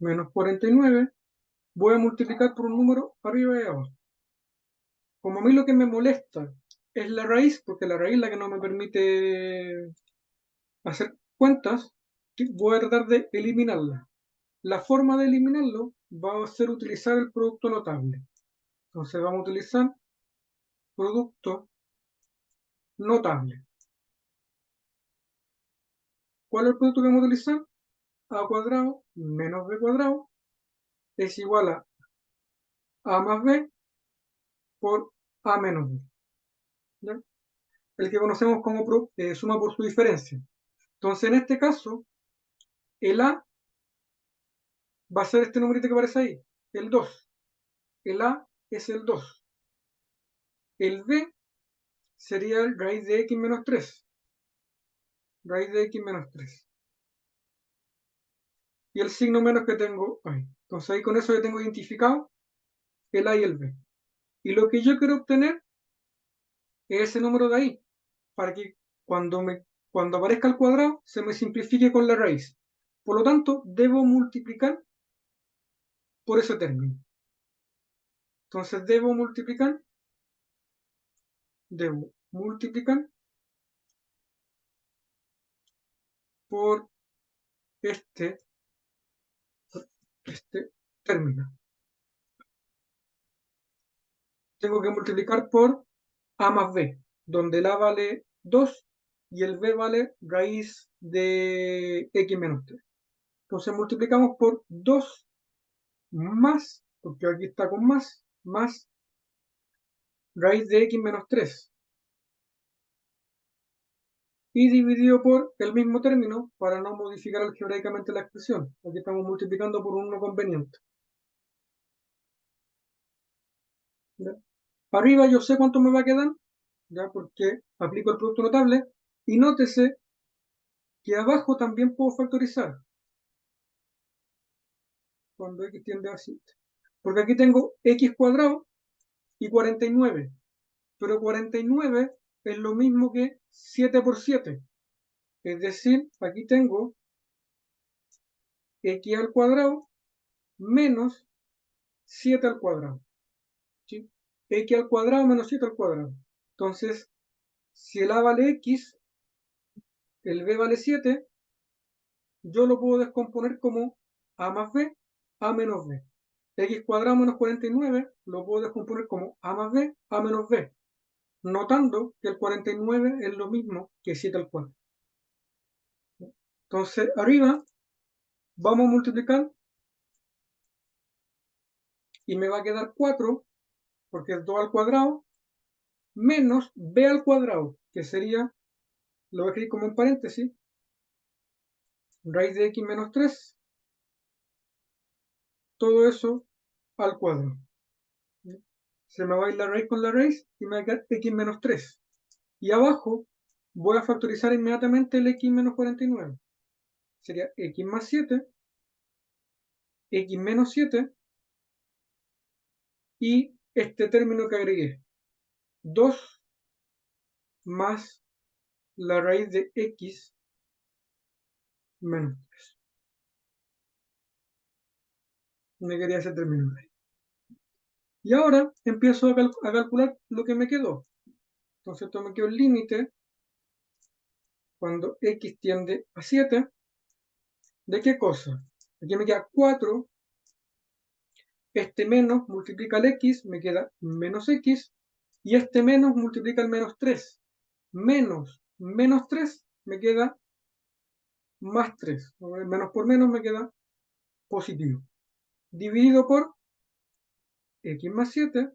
menos 49, voy a multiplicar por un número arriba y abajo. Como a mí lo que me molesta es la raíz, porque la raíz es la que no me permite hacer cuentas, voy a tratar de eliminarla. La forma de eliminarlo va a ser utilizar el producto notable. Entonces vamos a utilizar producto notable. ¿Cuál es el producto que vamos a utilizar? A cuadrado menos b cuadrado es igual a más b por a menos b. ¿Ya? El que conocemos como suma por su diferencia. Entonces en este caso, el a va a ser este numerito que aparece ahí, el 2. El a es el 2. El b sería el raíz de x menos 3. Raíz de x menos 3. Y el signo menos que tengo ahí. Entonces ahí con eso ya tengo identificado el a y el b. Y lo que yo quiero obtener es ese número de ahí, para que cuando aparezca el cuadrado se me simplifique con la raíz. Por lo tanto, debo multiplicar por ese término. Entonces debo multiplicar por este término. Tengo que multiplicar por a más b, donde el a vale 2 y el b vale raíz de x menos 3. Entonces multiplicamos por 2 más, porque aquí está con más raíz de x menos 3. Y dividido por el mismo término para no modificar algebraicamente la expresión. Aquí estamos multiplicando por un no conveniente. ¿Ya? Arriba yo sé cuánto me va a quedar, ya, porque aplico el producto notable. Y nótese que abajo también puedo factorizar cuando x tiende a 7. Porque aquí tengo x cuadrado y 49. Pero 49 es lo mismo que 7 por 7. Es decir, aquí tengo x al cuadrado menos 7 al cuadrado. ¿Sí? X al cuadrado menos 7 al cuadrado. Entonces, si el a vale x, el b vale 7, yo lo puedo descomponer como a más b, a menos b. X cuadrado menos 49 lo puedo descomponer como a más b, a menos b. Notando que el 49 es lo mismo que 7 al cuadrado. Entonces, arriba vamos a multiplicar y me va a quedar 4, porque es 2 al cuadrado, menos b al cuadrado, que sería, lo voy a escribir como en paréntesis, raíz de x menos 3, todo eso al cuadrado. Se me va a ir la raíz con la raíz y me va a quedar x menos 3. Y abajo voy a factorizar inmediatamente el x menos 49. Sería x más 7, x menos 7 y este término que agregué, 2 más la raíz de x menos 3. Me quería ese término ahí. Y ahora empiezo a calcular lo que me quedó. Entonces esto me quedó el límite cuando x tiende a 7. ¿De qué cosa? Aquí me queda 4. Este menos multiplica el x, me queda menos x. Y este menos multiplica el menos 3. Menos 3 me queda más 3. Menos por menos me queda positivo. Dividido por x más 7,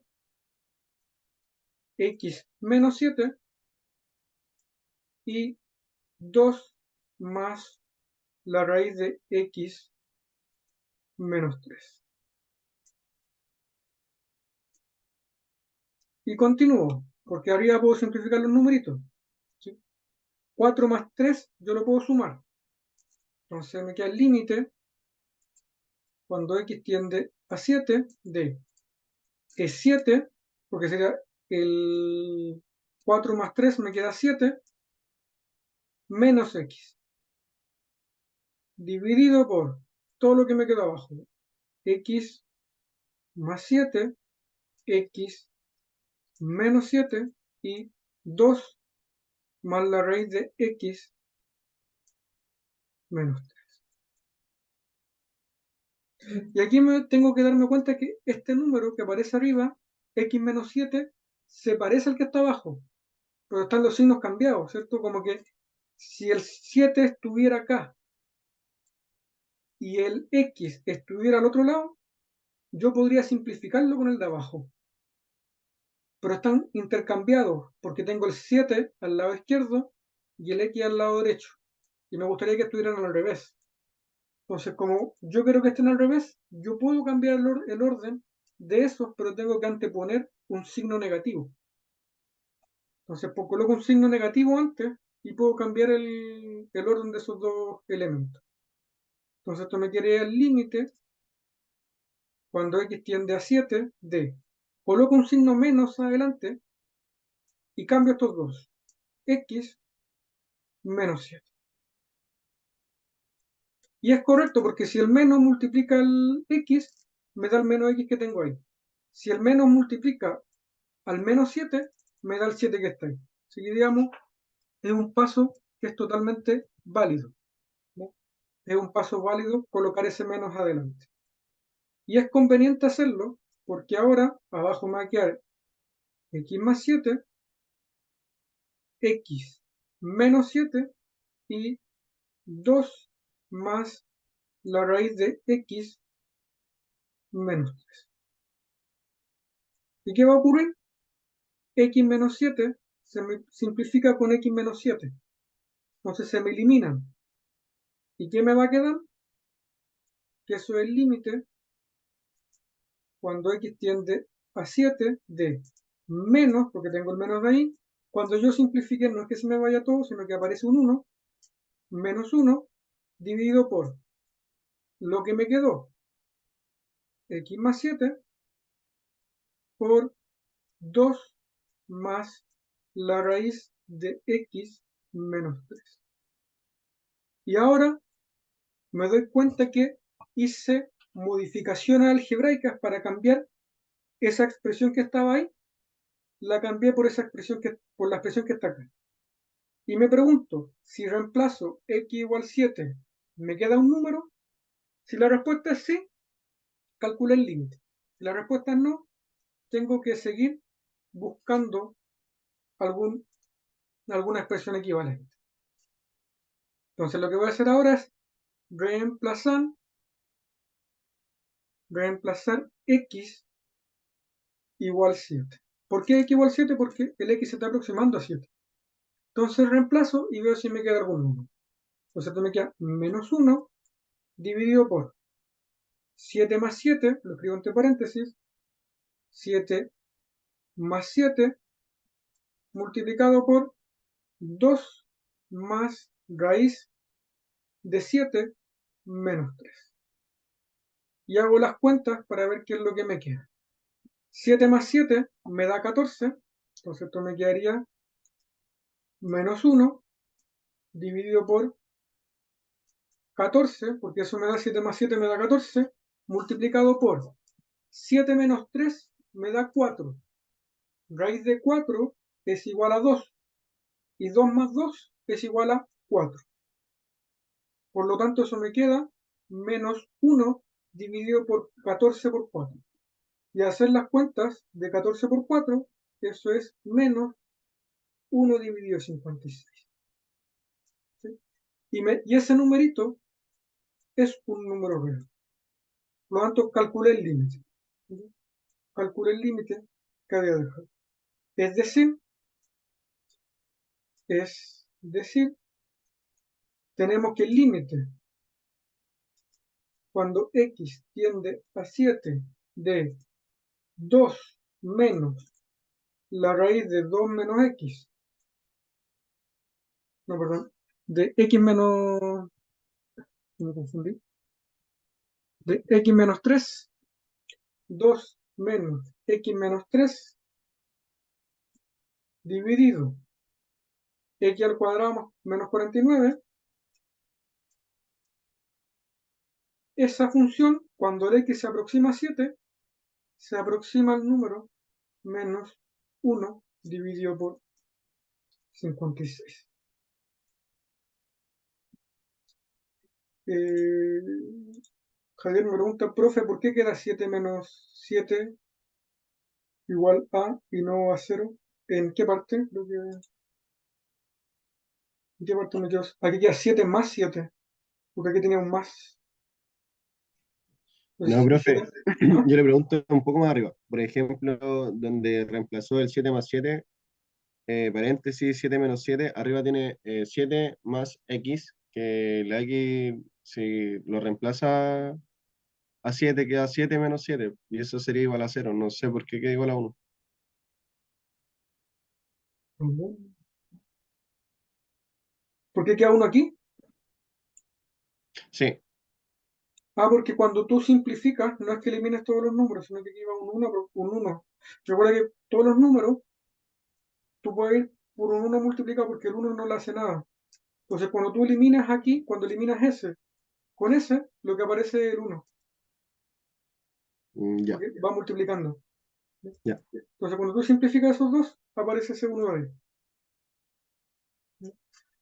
x menos 7 y 2 más la raíz de x menos 3. Y continúo, porque arriba puedo simplificar los numeritos. ¿Sí? 4 más 3 yo lo puedo sumar. Entonces me queda el límite cuando x tiende a 7 de es 7, porque sería el 4 más 3 me queda 7, menos x, dividido por todo lo que me queda abajo. X más 7, x menos 7 y 2 más la raíz de x menos 3. Y aquí me tengo que darme cuenta que este número que aparece arriba, x menos 7, se parece al que está abajo, pero están los signos cambiados, ¿cierto? Como que si el 7 estuviera acá y el x estuviera al otro lado, yo podría simplificarlo con el de abajo. Pero están intercambiados porque tengo el 7 al lado izquierdo y el x al lado derecho. Y me gustaría que estuvieran al revés. Entonces, como yo quiero que estén al revés, yo puedo cambiar el orden de esos, pero tengo que anteponer un signo negativo. Entonces, pues, coloco un signo negativo antes y puedo cambiar el orden de esos dos elementos. Entonces, esto me quiere el límite cuando x tiende a 7 de coloco un signo menos adelante y cambio estos dos. X menos 7. Y es correcto porque si el menos multiplica el x, me da el menos x que tengo ahí. Si el menos multiplica al menos 7, me da el 7 que está ahí. Así que digamos, es un paso que es totalmente válido, ¿no? Es un paso válido colocar ese menos adelante. Y es conveniente hacerlo porque ahora abajo me va a quedar x más 7, x menos 7 y 2 más la raíz de x menos 3. ¿Y qué va a ocurrir? X menos 7 se me simplifica con x menos 7. Entonces se me eliminan. ¿Y qué me va a quedar? Que eso es el límite cuando x tiende a 7 de menos, porque tengo el menos de ahí. Cuando yo simplifique no es que se me vaya todo, sino que aparece un 1, menos 1, dividido por lo que me quedó, x más 7, por 2 más la raíz de x menos 3. Y ahora me doy cuenta que hice modificaciones algebraicas para cambiar esa expresión que estaba ahí, la cambié por esa expresión por la expresión que está acá. Y me pregunto, si reemplazo x igual 7, ¿me queda un número? Si la respuesta es sí, calculé el límite. Si la respuesta es no, tengo que seguir buscando alguna expresión equivalente. Entonces lo que voy a hacer ahora es reemplazar x igual 7. ¿Por qué x igual 7? Porque el x se está aproximando a 7. Entonces reemplazo y veo si me queda algún número. Entonces esto me queda menos 1 dividido por 7 más 7, lo escribo entre paréntesis, 7 más 7 multiplicado por 2 más raíz de 7 menos 3. Y hago las cuentas para ver qué es lo que me queda. 7 más 7 me da 14, entonces esto me quedaría menos 1 dividido por 14, porque eso me da 7 más 7 me da 14, multiplicado por 7 menos 3 me da 4. Raíz de 4 es igual a 2 y 2 más 2 es igual a 4. Por lo tanto, eso me queda menos 1 dividido por 14 por 4. Y hacer las cuentas de 14 por 4, eso es menos 1 dividido 56. ¿Sí? Y ese numerito es un número real. Por lo tanto, calculé el límite. ¿Sí? Calculé el límite que había dejado. Es decir, es decir, tenemos que el límite cuando x tiende a 7 de 2 menos la raíz de 2 menos x, no, perdón, de x menos, me confundí, de x menos 3, 2 menos x menos 3 dividido x al cuadrado menos 49, esa función, cuando el x se aproxima a 7, se aproxima al número menos 1 dividido por 56. Javier me pregunta, profe, ¿por qué queda 7 menos 7 igual a y no a 0? ¿En qué parte? ¿En qué parte me quedo? Aquí queda 7 más 7, porque aquí tenía un más. No, Entonces, profe, 7, ¿ah? yo le pregunto un poco más arriba. Por ejemplo, donde reemplazó el 7 más 7, paréntesis 7 menos 7, arriba tiene 7 más x, que la x, si lo reemplaza a 7, queda 7 menos 7, y eso sería igual a 0. No sé por qué queda igual a 1. ¿Por qué queda 1 aquí? Sí, Porque cuando tú simplificas, no es que elimines todos los números, sino que aquí va un 1. Recuerda que todos los números, tú puedes ir por un 1 multiplicado porque el 1 no le hace nada. Entonces, cuando tú eliminas aquí, cuando eliminas ese, con ese, lo que aparece es el 1, ya, porque va multiplicando. ya. Entonces, cuando tú simplificas esos dos, aparece ese 1 ahí.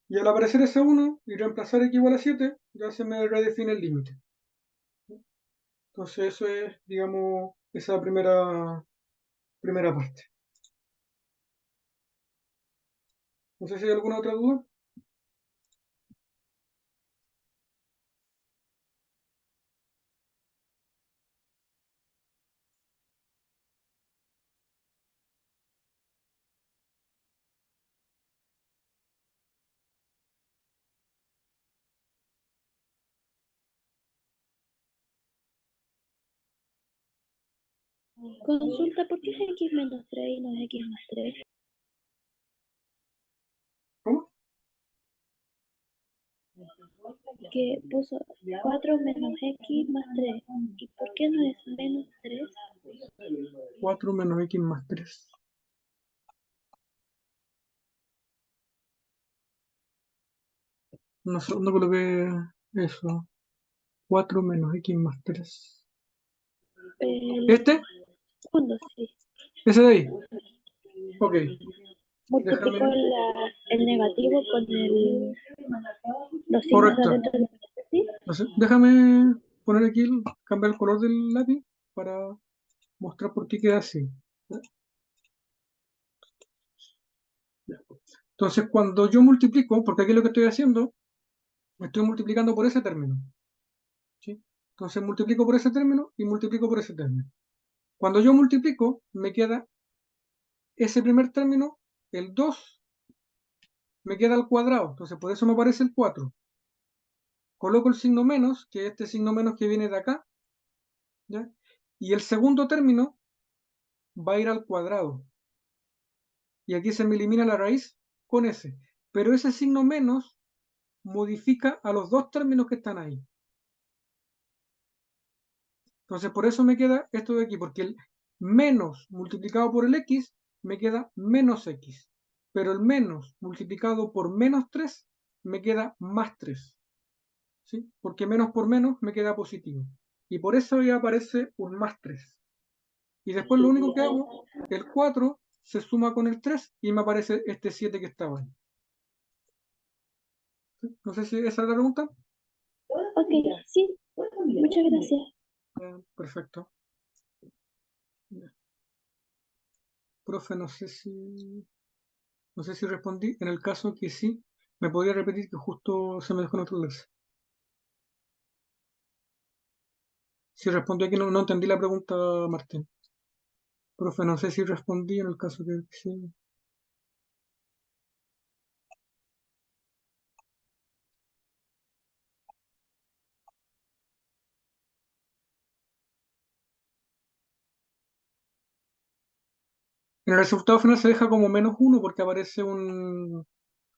Y al aparecer ese 1 y reemplazar x igual a 7, ya se me redefine el límite. Entonces, eso es, digamos, esa primera parte. No sé si hay alguna otra duda. Consulta, ¿por qué es x menos 3 y no es x más 3? ¿Cómo? Que puso 4 menos x más 3. ¿Y por qué no es menos 3? 4 menos x más 3. No sé dónde coloqué eso. 4 menos x más 3. El ¿Este? segundo, sí. ¿Ese de ahí? Ok. Multiplicó Déjame. el negativo con los signos de Correcto. adentro del ¿sí? Entonces, déjame poner aquí, cambiar el color del lápiz para mostrar por qué queda así. Entonces, cuando yo multiplico, porque aquí lo que estoy haciendo, estoy multiplicando por ese término. ¿Sí? Entonces, multiplico por ese término y multiplico por ese término. Cuando yo multiplico, me queda ese primer término, el 2, me queda al cuadrado. Entonces, por eso me aparece el 4. Coloco el signo menos, que es este signo menos que viene de acá, ¿ya? Y el segundo término va a ir al cuadrado. Y aquí se me elimina la raíz con ese. Pero ese signo menos modifica a los dos términos que están ahí. Entonces, por eso me queda esto de aquí, porque el menos multiplicado por el x me queda menos x. Pero el menos multiplicado por menos 3 me queda más 3. ¿Sí? Porque menos por menos me queda positivo. Y por eso ya aparece un más 3. Y después lo único que hago, el 4 se suma con el 3 y me aparece este 7 que estaba ahí. ¿Sí? No sé si esa es la pregunta. Ok, sí. Muchas gracias. Perfecto. Profe, no sé si respondí. En el caso que sí, me podría repetir que justo se me desconectó el enlace. Si respondí aquí, no entendí la pregunta, Martín. Profe, no sé si respondí en el caso que sí. En el resultado final se deja como -1 porque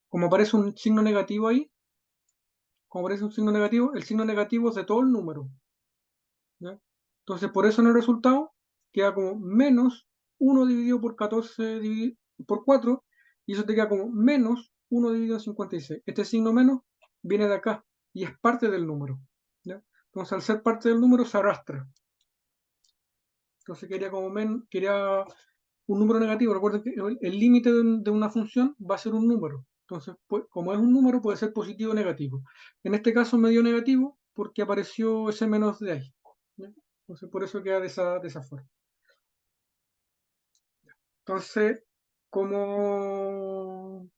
como aparece un signo negativo ahí, como aparece un signo negativo, el signo negativo es de todo el número, ¿ya? Entonces, por eso en el resultado queda como -1 dividido por 14 por 4, y eso te queda como -1 dividido en 56. Este signo menos viene de acá y es parte del número, ¿ya? Entonces, al ser parte del número se arrastra. Entonces quería quería un número negativo. Recuerden que el límite de una función va a ser un número. Entonces, pues, como es un número, puede ser positivo o negativo. En este caso me dio negativo porque apareció ese menos de ahí, ¿ya? Entonces, por eso queda de esa forma. Entonces, como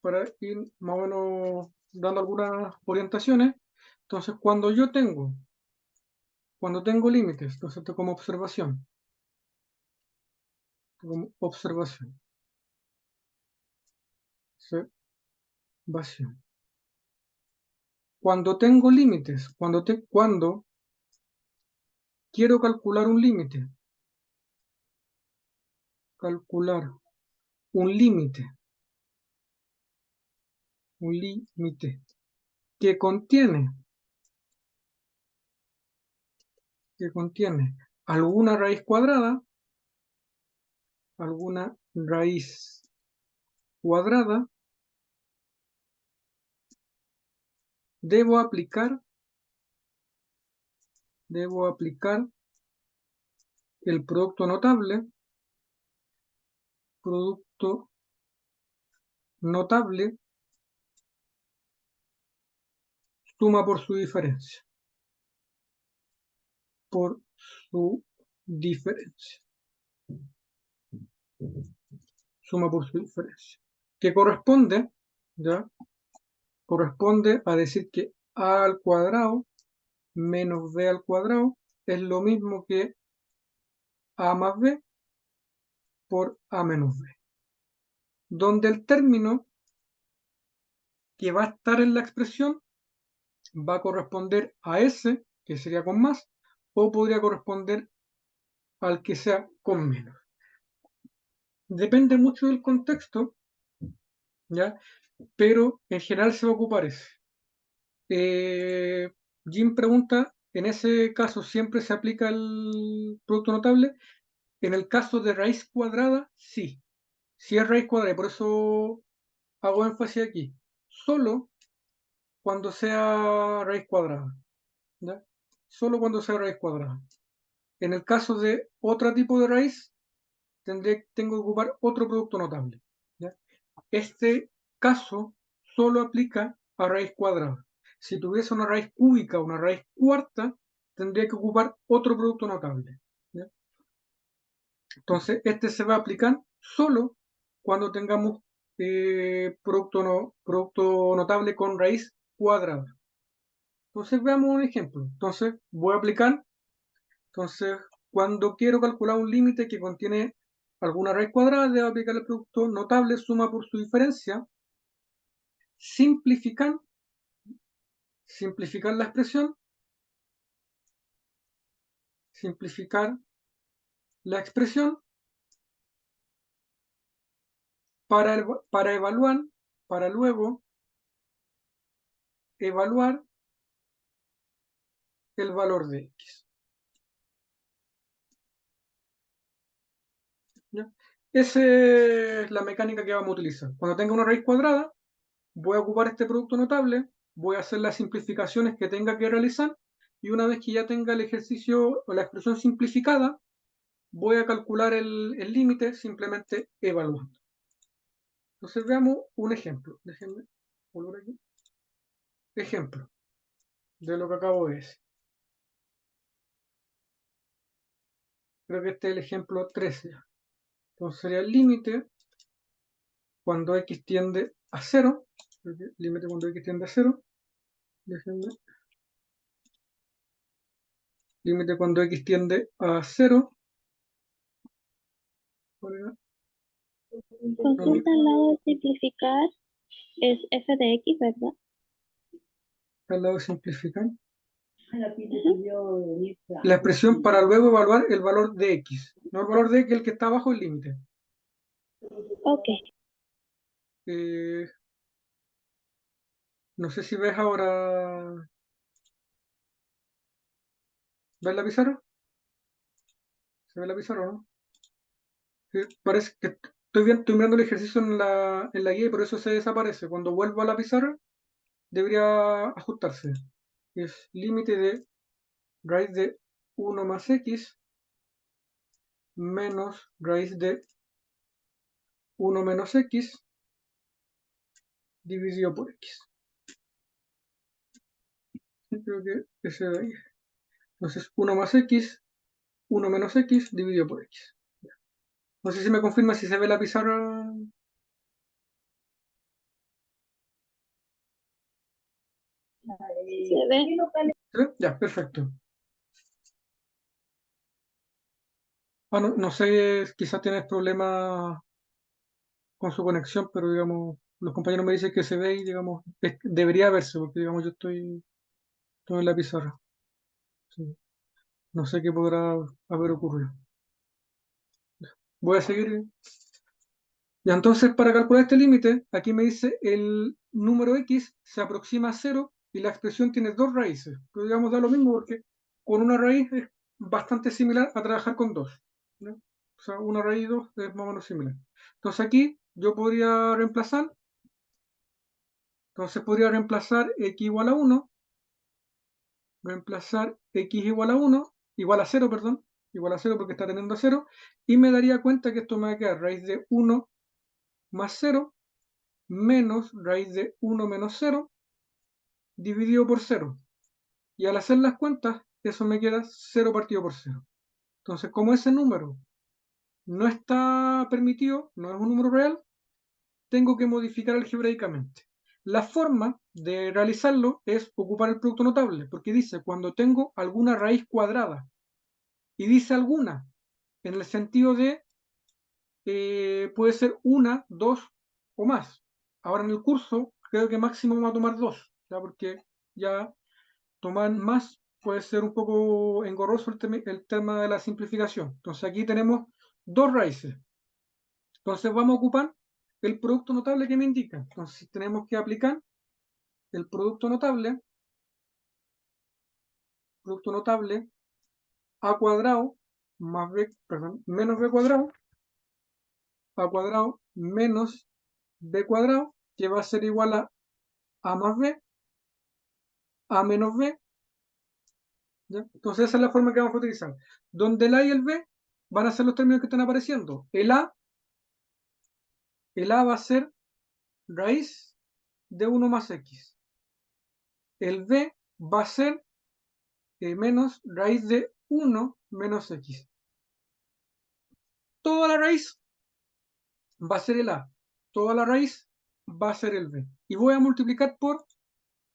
para ir más o menos dando algunas orientaciones, entonces cuando tengo límites, entonces esto como observación. Observación. Cuando tengo límites, cuando quiero calcular un límite, un límite que contiene alguna raíz cuadrada, debo aplicar el producto notable suma por su diferencia. Suma por su diferencia. Que corresponde, ¿ya? Corresponde a decir que a al cuadrado menos b al cuadrado es lo mismo que a más b por a menos b, donde el término que va a estar en la expresión va a corresponder a ese, que sería con más, o podría corresponder al que sea con menos. Depende mucho del contexto, ¿ya? Pero en general se va a ocupar ese. Jim pregunta, ¿en ese caso siempre se aplica el producto notable? En el caso de raíz cuadrada, sí. Sí es raíz cuadrada, y por eso hago énfasis aquí. Solo cuando sea raíz cuadrada, ¿ya? Solo cuando sea raíz cuadrada. En el caso de otro tipo de raíz, tengo que ocupar otro producto notable, ¿ya? Este caso solo aplica a raíz cuadrada. Si tuviese una raíz cúbica o una raíz cuarta, tendría que ocupar otro producto notable, ¿ya? Entonces, este se va a aplicar solo cuando tengamos producto notable con raíz cuadrada. Entonces, veamos un ejemplo. Entonces, voy a aplicar. Entonces, cuando quiero calcular un límite que contiene alguna raíz cuadrada, debo aplicar el producto notable suma por su diferencia, simplificar la expresión, para luego evaluar el valor de x. ¿Ya? Esa es la mecánica que vamos a utilizar. Cuando tenga una raíz cuadrada, voy a ocupar este producto notable, voy a hacer las simplificaciones que tenga que realizar, y una vez que ya tenga el ejercicio o la expresión simplificada, voy a calcular el límite simplemente evaluando. Entonces veamos un ejemplo. Déjenme volver aquí. Ejemplo de lo que acabo de decir. Creo que este es el ejemplo 13. Entonces sería el límite cuando x tiende a 0. Límite cuando x tiende a 0. Déjenme. Límite cuando x tiende a 0. Consulta al lado de simplificar es f de x, ¿verdad? Al lado de simplificar. Ujú. La expresión para luego evaluar el valor de x. no el valor de que el que está abajo del límite. Ok. No sé si ves ahora. ¿Ves la pizarra? ¿Se ve la pizarra o no? Sí, parece que estoy mirando el ejercicio en la guía y por eso se desaparece. Cuando vuelvo a la pizarra, debería ajustarse. Es límite de raíz de 1 más x menos raíz de 1 menos x dividido por x. Sí, creo que ese de ahí. Entonces 1 más x, 1 menos x dividido por x. No sé si me confirma si se ve la pizarra. Se ve. ¿Se ve? Ya, perfecto. No sé, quizás tienes problemas con su conexión, pero digamos, los compañeros me dicen que se ve y digamos, debería verse, porque digamos yo estoy en la pizarra. Sí. No sé qué podrá haber ocurrido. Voy a seguir. Ya, entonces, para calcular este límite, aquí me dice el número x se aproxima a 0 y la expresión tiene dos raíces. Pero digamos, da lo mismo porque con una raíz es bastante similar a trabajar con dos, ¿no? O sea, una raíz y dos es más o menos similar. Entonces aquí yo podría reemplazar. Entonces podría reemplazar x igual a 1, reemplazar x igual a 0, perdón, igual a 0 porque está teniendo 0, y me daría cuenta que esto me va a quedar raíz de 1 más 0 menos raíz de 1 menos 0 dividido por 0. Y al hacer las cuentas, eso me queda 0 partido por 0. Entonces, como ese número no está permitido, no es un número real, tengo que modificar algebraicamente. La forma de realizarlo es ocupar el producto notable, porque dice cuando tengo alguna raíz cuadrada. Y dice alguna, en el sentido de puede ser una, dos o más. Ahora en el curso creo que máximo va a tomar dos, ¿ya? Porque ya tomar más puede ser un poco engorroso el tema de la simplificación. Entonces aquí tenemos dos raíces. Entonces vamos a ocupar el producto notable que me indica. Entonces tenemos que aplicar el producto notable a cuadrado más b, perdón, menos b cuadrado, a cuadrado menos b cuadrado, que va a ser igual a más b, a menos b, ¿ya? Entonces esa es la forma que vamos a utilizar. Donde el a y el b van a ser los términos que están apareciendo. El a va a ser raíz de 1 más x. El b va a ser menos raíz de 1 menos x. Toda la raíz va a ser el a. Toda la raíz va a ser el b. Y voy a multiplicar por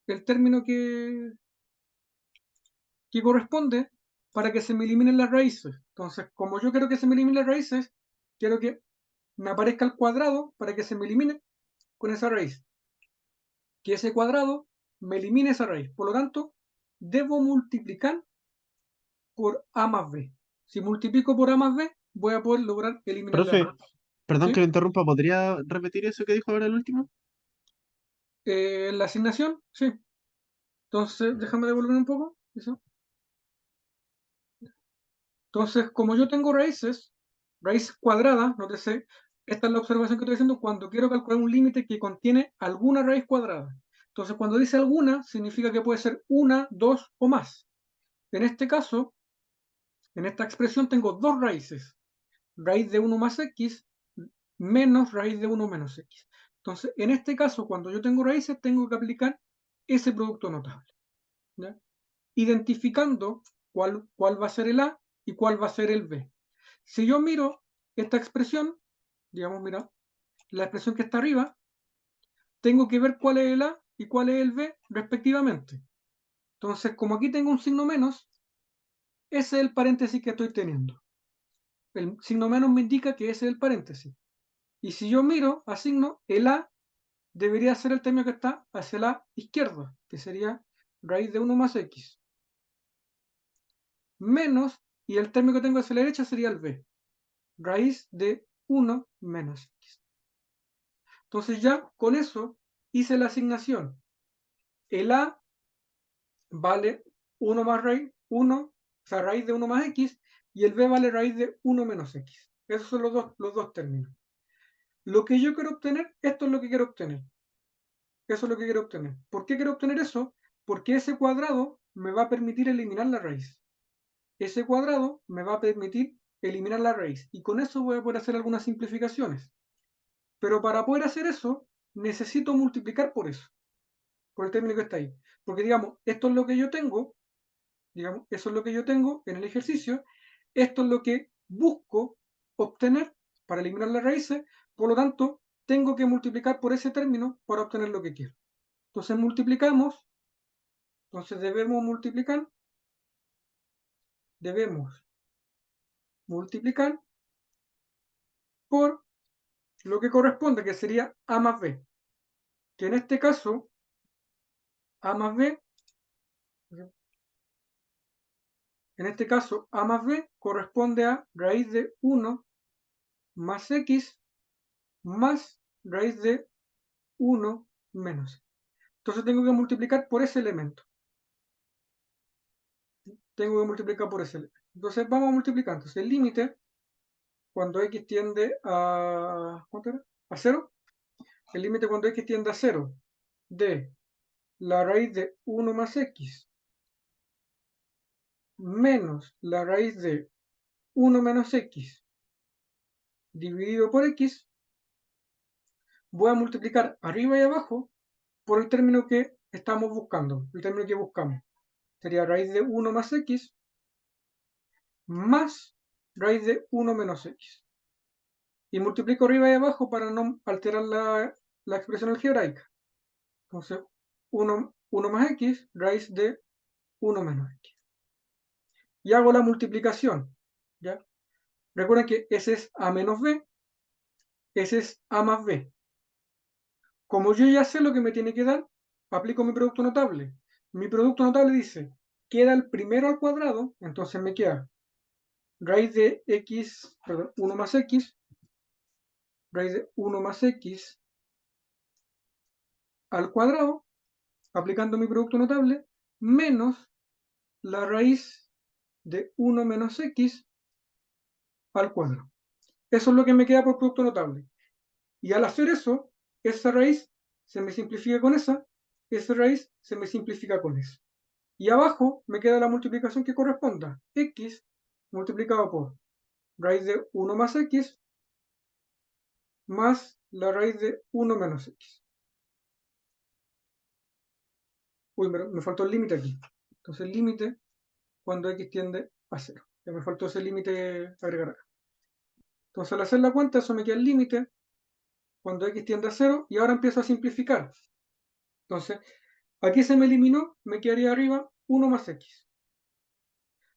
el término que corresponde para que se me eliminen las raíces. Entonces, como yo quiero que se me eliminen las raíces, quiero que me aparezca el cuadrado para que se me elimine con esa raíz. Que ese cuadrado me elimine esa raíz. Por lo tanto, debo multiplicar por a más b. Si multiplico por a más b, voy a poder lograr eliminar la Profe, raíz. perdón que ¿Sí? lo interrumpa, ¿podría repetir eso que dijo ahora el último? La asignación, sí. Entonces, déjame devolver un poco. Eso. Entonces, como yo tengo raíces, raíz cuadrada, nótese, esta es la observación que estoy haciendo cuando quiero calcular un límite que contiene alguna raíz cuadrada. Entonces, cuando dice alguna, significa que puede ser una, dos o más. En este caso, en esta expresión tengo dos raíces. Raíz de 1 más x menos raíz de 1 menos x. Entonces, en este caso, cuando yo tengo raíces, tengo que aplicar ese producto notable, ¿ya? Identificando cuál va a ser el a y cuál va a ser el b. Si yo miro esta expresión, digamos, mira, la expresión que está arriba, tengo que ver cuál es el a y cuál es el b respectivamente. Entonces, como aquí tengo un signo menos, ese es el paréntesis que estoy teniendo. El signo menos me indica que ese es el paréntesis. Y si yo miro, asigno, el a debería ser el término que está hacia la izquierda, que sería raíz de 1 más x. Menos, y el término que tengo hacia la derecha sería el b. raíz de 1 menos x. Entonces ya con eso hice la asignación. El a vale 1 más raíz, 1, o sea, raíz de 1 más x, y el b vale raíz de 1 menos x. Esos son los dos términos. Lo que yo quiero obtener, esto es lo que quiero obtener. Eso es lo que quiero obtener. ¿Por qué quiero obtener eso? Porque ese cuadrado me va a permitir eliminar la raíz. Ese cuadrado me va a permitir eliminar la raíz. Y con eso voy a poder hacer algunas simplificaciones. Pero para poder hacer eso, necesito multiplicar por eso. Por el término que está ahí. Porque digamos, esto es lo que yo tengo. Digamos, eso es lo que yo tengo en el ejercicio. Esto es lo que busco obtener para eliminar las raíces. Por lo tanto, tengo que multiplicar por ese término para obtener lo que quiero. Entonces multiplicamos. Entonces debemos multiplicar por lo que corresponde, que sería a más b. Que en este caso, a más b, corresponde a raíz de 1 más x más raíz de 1 menos x. Entonces tengo que multiplicar por ese elemento. Entonces vamos a multiplicar. Entonces el límite, cuando x tiende a, ¿cuánto era? A 0. El límite cuando x tiende a 0 de la raíz de 1 más x menos la raíz de 1 menos x dividido por x, voy a multiplicar arriba y abajo por el término que estamos buscando, el término que buscamos. Sería raíz de 1 más x más raíz de 1 menos x. Y multiplico arriba y abajo para no alterar la expresión algebraica. Entonces, 1 más x, raíz de 1 menos x. Y hago la multiplicación. ¿Ya? Recuerden que ese es a menos b, ese es a más b. Como yo ya sé lo que me tiene que dar, aplico mi producto notable. Mi producto notable dice, queda el primero al cuadrado, entonces me queda raíz de x, perdón, 1 más x, raíz de 1 más x al cuadrado, aplicando mi producto notable, menos la raíz de 1 menos x al cuadrado. Eso es lo que me queda por producto notable. Y al hacer eso, esa raíz se me simplifica con esa raíz se me simplifica con esa. Y abajo me queda la multiplicación que corresponda. X multiplicado por raíz de 1 más x más la raíz de 1 menos x. Uy, me faltó el límite aquí. Entonces el límite cuando x tiende a 0. Ya me faltó ese límite agregar acá. Entonces al hacer la cuenta, eso me queda el límite cuando x tiende a 0 y ahora empiezo a simplificar. Entonces, aquí se me eliminó, me quedaría arriba 1 más x.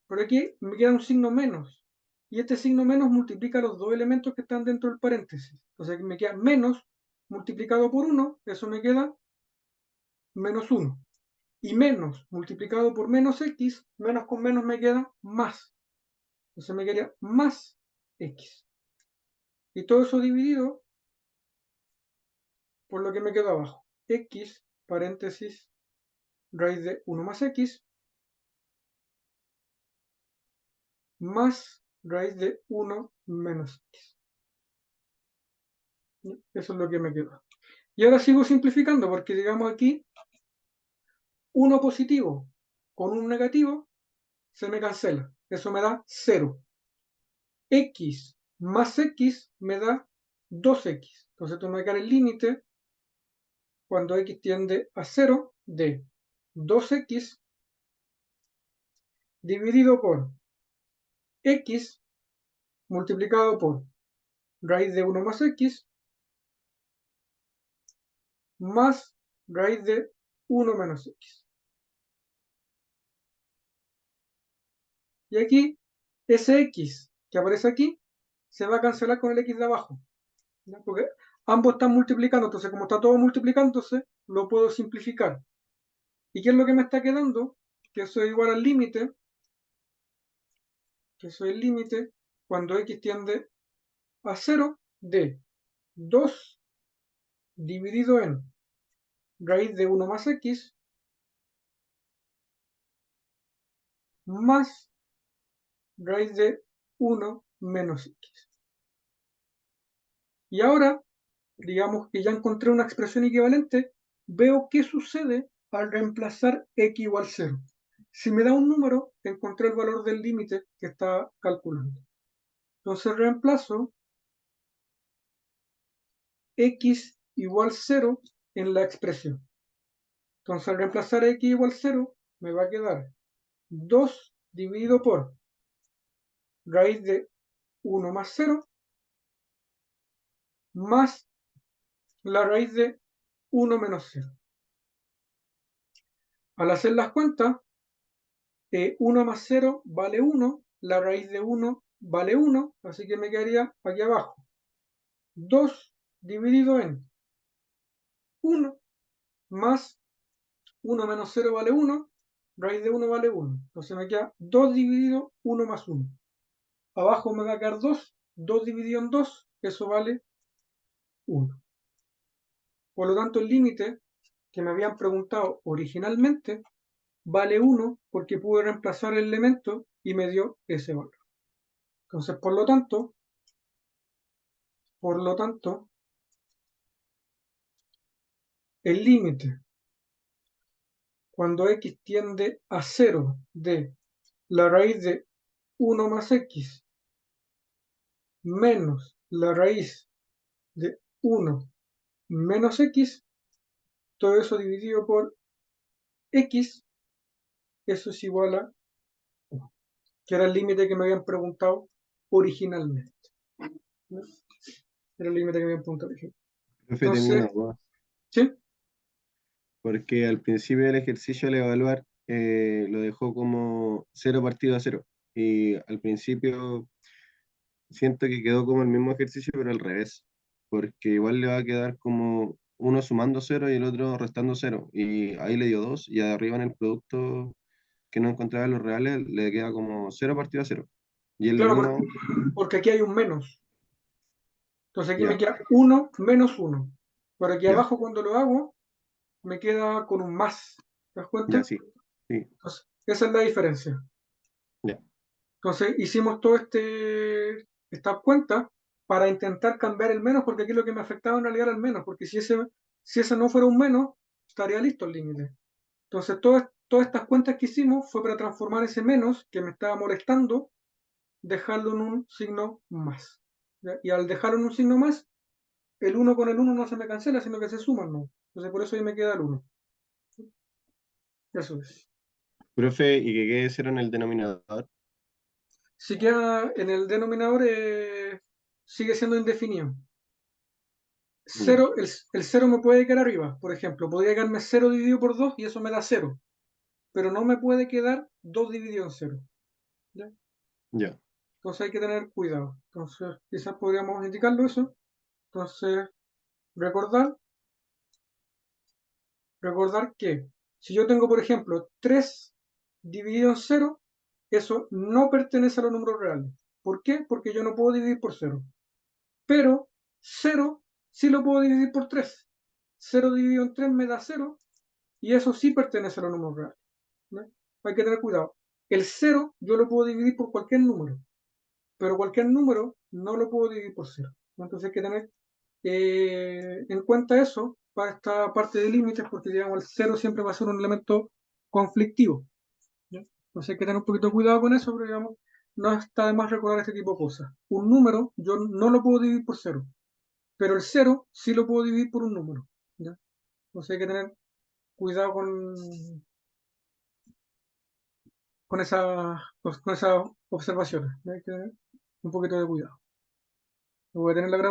Pero aquí me queda un signo menos. Y este signo menos multiplica los dos elementos que están dentro del paréntesis. Entonces aquí me queda menos multiplicado por 1, eso me queda menos 1. Y menos multiplicado por menos x, menos con menos me queda más. Entonces me quedaría más x. Y todo eso dividido por lo que me quedó abajo. X, paréntesis, raíz de 1 más x, más raíz de 1 menos x. Eso es lo que me quedó. Y ahora sigo simplificando porque digamos aquí 1 positivo con 1 negativo se me cancela. Eso me da 0. X más x me da 2x. Entonces tengo que dar el límite cuando x tiende a 0 de 2x dividido por x multiplicado por raíz de 1 más x más raíz de 1 menos x. Y aquí, ese x que aparece aquí se va a cancelar con el x de abajo, ¿no? Porque ambos están multiplicando, entonces como está todo multiplicándose, lo puedo simplificar. ¿Y qué es lo que me está quedando? Que eso es igual al límite, que eso es el límite cuando x tiende a 0 de 2 dividido en raíz de 1 más x más raíz de 1 menos x. Y ahora, digamos que ya encontré una expresión equivalente, veo qué sucede al reemplazar x igual 0. Si me da un número, encontré el valor del límite que está calculando. Entonces reemplazo x igual 0 en la expresión. Entonces al reemplazar x igual 0, me va a quedar 2 dividido por raíz de 1 más 0 más la raíz de 1 menos 0. Al hacer las cuentas, 1 más 0 vale 1, la raíz de 1 vale 1, así que me quedaría aquí abajo 2 dividido en 1 más 1 menos 0 vale 1, raíz de 1 vale 1. Entonces me queda 2 dividido 1 más 1. Abajo me va a quedar 2, 2 dividido en 2, eso vale 1. Por lo tanto, el límite que me habían preguntado originalmente vale 1 porque pude reemplazar el elemento y me dio ese valor. Entonces, por lo tanto, el límite cuando x tiende a 0 de la raíz de 1 más x menos la raíz de 1 menos x, todo eso dividido por x, eso es igual a 1, que era el límite que me habían preguntado originalmente. ¿No? Era el límite que me habían preguntado originalmente. Profe, tengo una Entonces, duda. ¿sí? Porque al principio del ejercicio al evaluar lo dejó como 0 partido a 0. Y al principio siento que quedó como el mismo ejercicio, pero al revés. Porque igual le va a quedar como uno sumando 0 y el otro restando 0. Y ahí le dio 2 y arriba en el producto que no encontraba los reales le queda como 0 partido a 0. Y es lo Claro, mismo, porque aquí hay un menos. Entonces aquí me ya, queda 1 menos 1. Pero aquí ya, abajo cuando lo hago, me queda con un más. ¿Te das ya, cuenta? sí, sí, Entonces, esa es la diferencia. ya, Entonces hicimos todo esta cuenta para intentar cambiar el menos, porque aquí lo que me afectaba en realidad era el menos, porque si ese no fuera un menos, estaría listo el límite. Entonces todas estas cuentas que hicimos fue para transformar ese menos que me estaba molestando, dejarlo en un signo más. ¿Ya? Y al dejarlo en un signo más, el 1 con el 1 no se me cancela, sino que se suman, ¿no? Entonces por eso ahí me queda el 1. Eso es. profe, y que quede 0 en el denominador, Si queda en el denominador, sigue siendo indefinido. ya, 0, el 0 me puede quedar arriba, por ejemplo. Podría quedarme 0 dividido por 2 y eso me da 0. Pero no me puede quedar 2 dividido en 0. ¿Ya? ya, Entonces hay que tener cuidado. Entonces quizás podríamos indicarlo eso. Entonces recordar, recordar que si yo tengo, por ejemplo, 3 dividido en 0, eso no pertenece a los números reales. ¿Por qué? Porque yo no puedo dividir por 0. Pero 0 sí lo puedo dividir por 3. 0 dividido en 3 me da 0 y eso sí pertenece a los números reales. ¿No? Hay que tener cuidado. El 0 yo lo puedo dividir por cualquier número, pero cualquier número no lo puedo dividir por 0. Entonces hay que tener en cuenta eso para esta parte de límites, porque digamos el 0 siempre va a ser un elemento conflictivo. ¿Ya? Entonces hay que tener un poquito de cuidado con eso, pero digamos, no está de más recordar este tipo de cosas. Un número yo no lo puedo dividir por 0, pero el 0 sí lo puedo dividir por un número. ¿Ya? Entonces hay que tener cuidado con esas observaciones. ¿Ya? Hay que tener un poquito de cuidado. Voy a tener la grabación.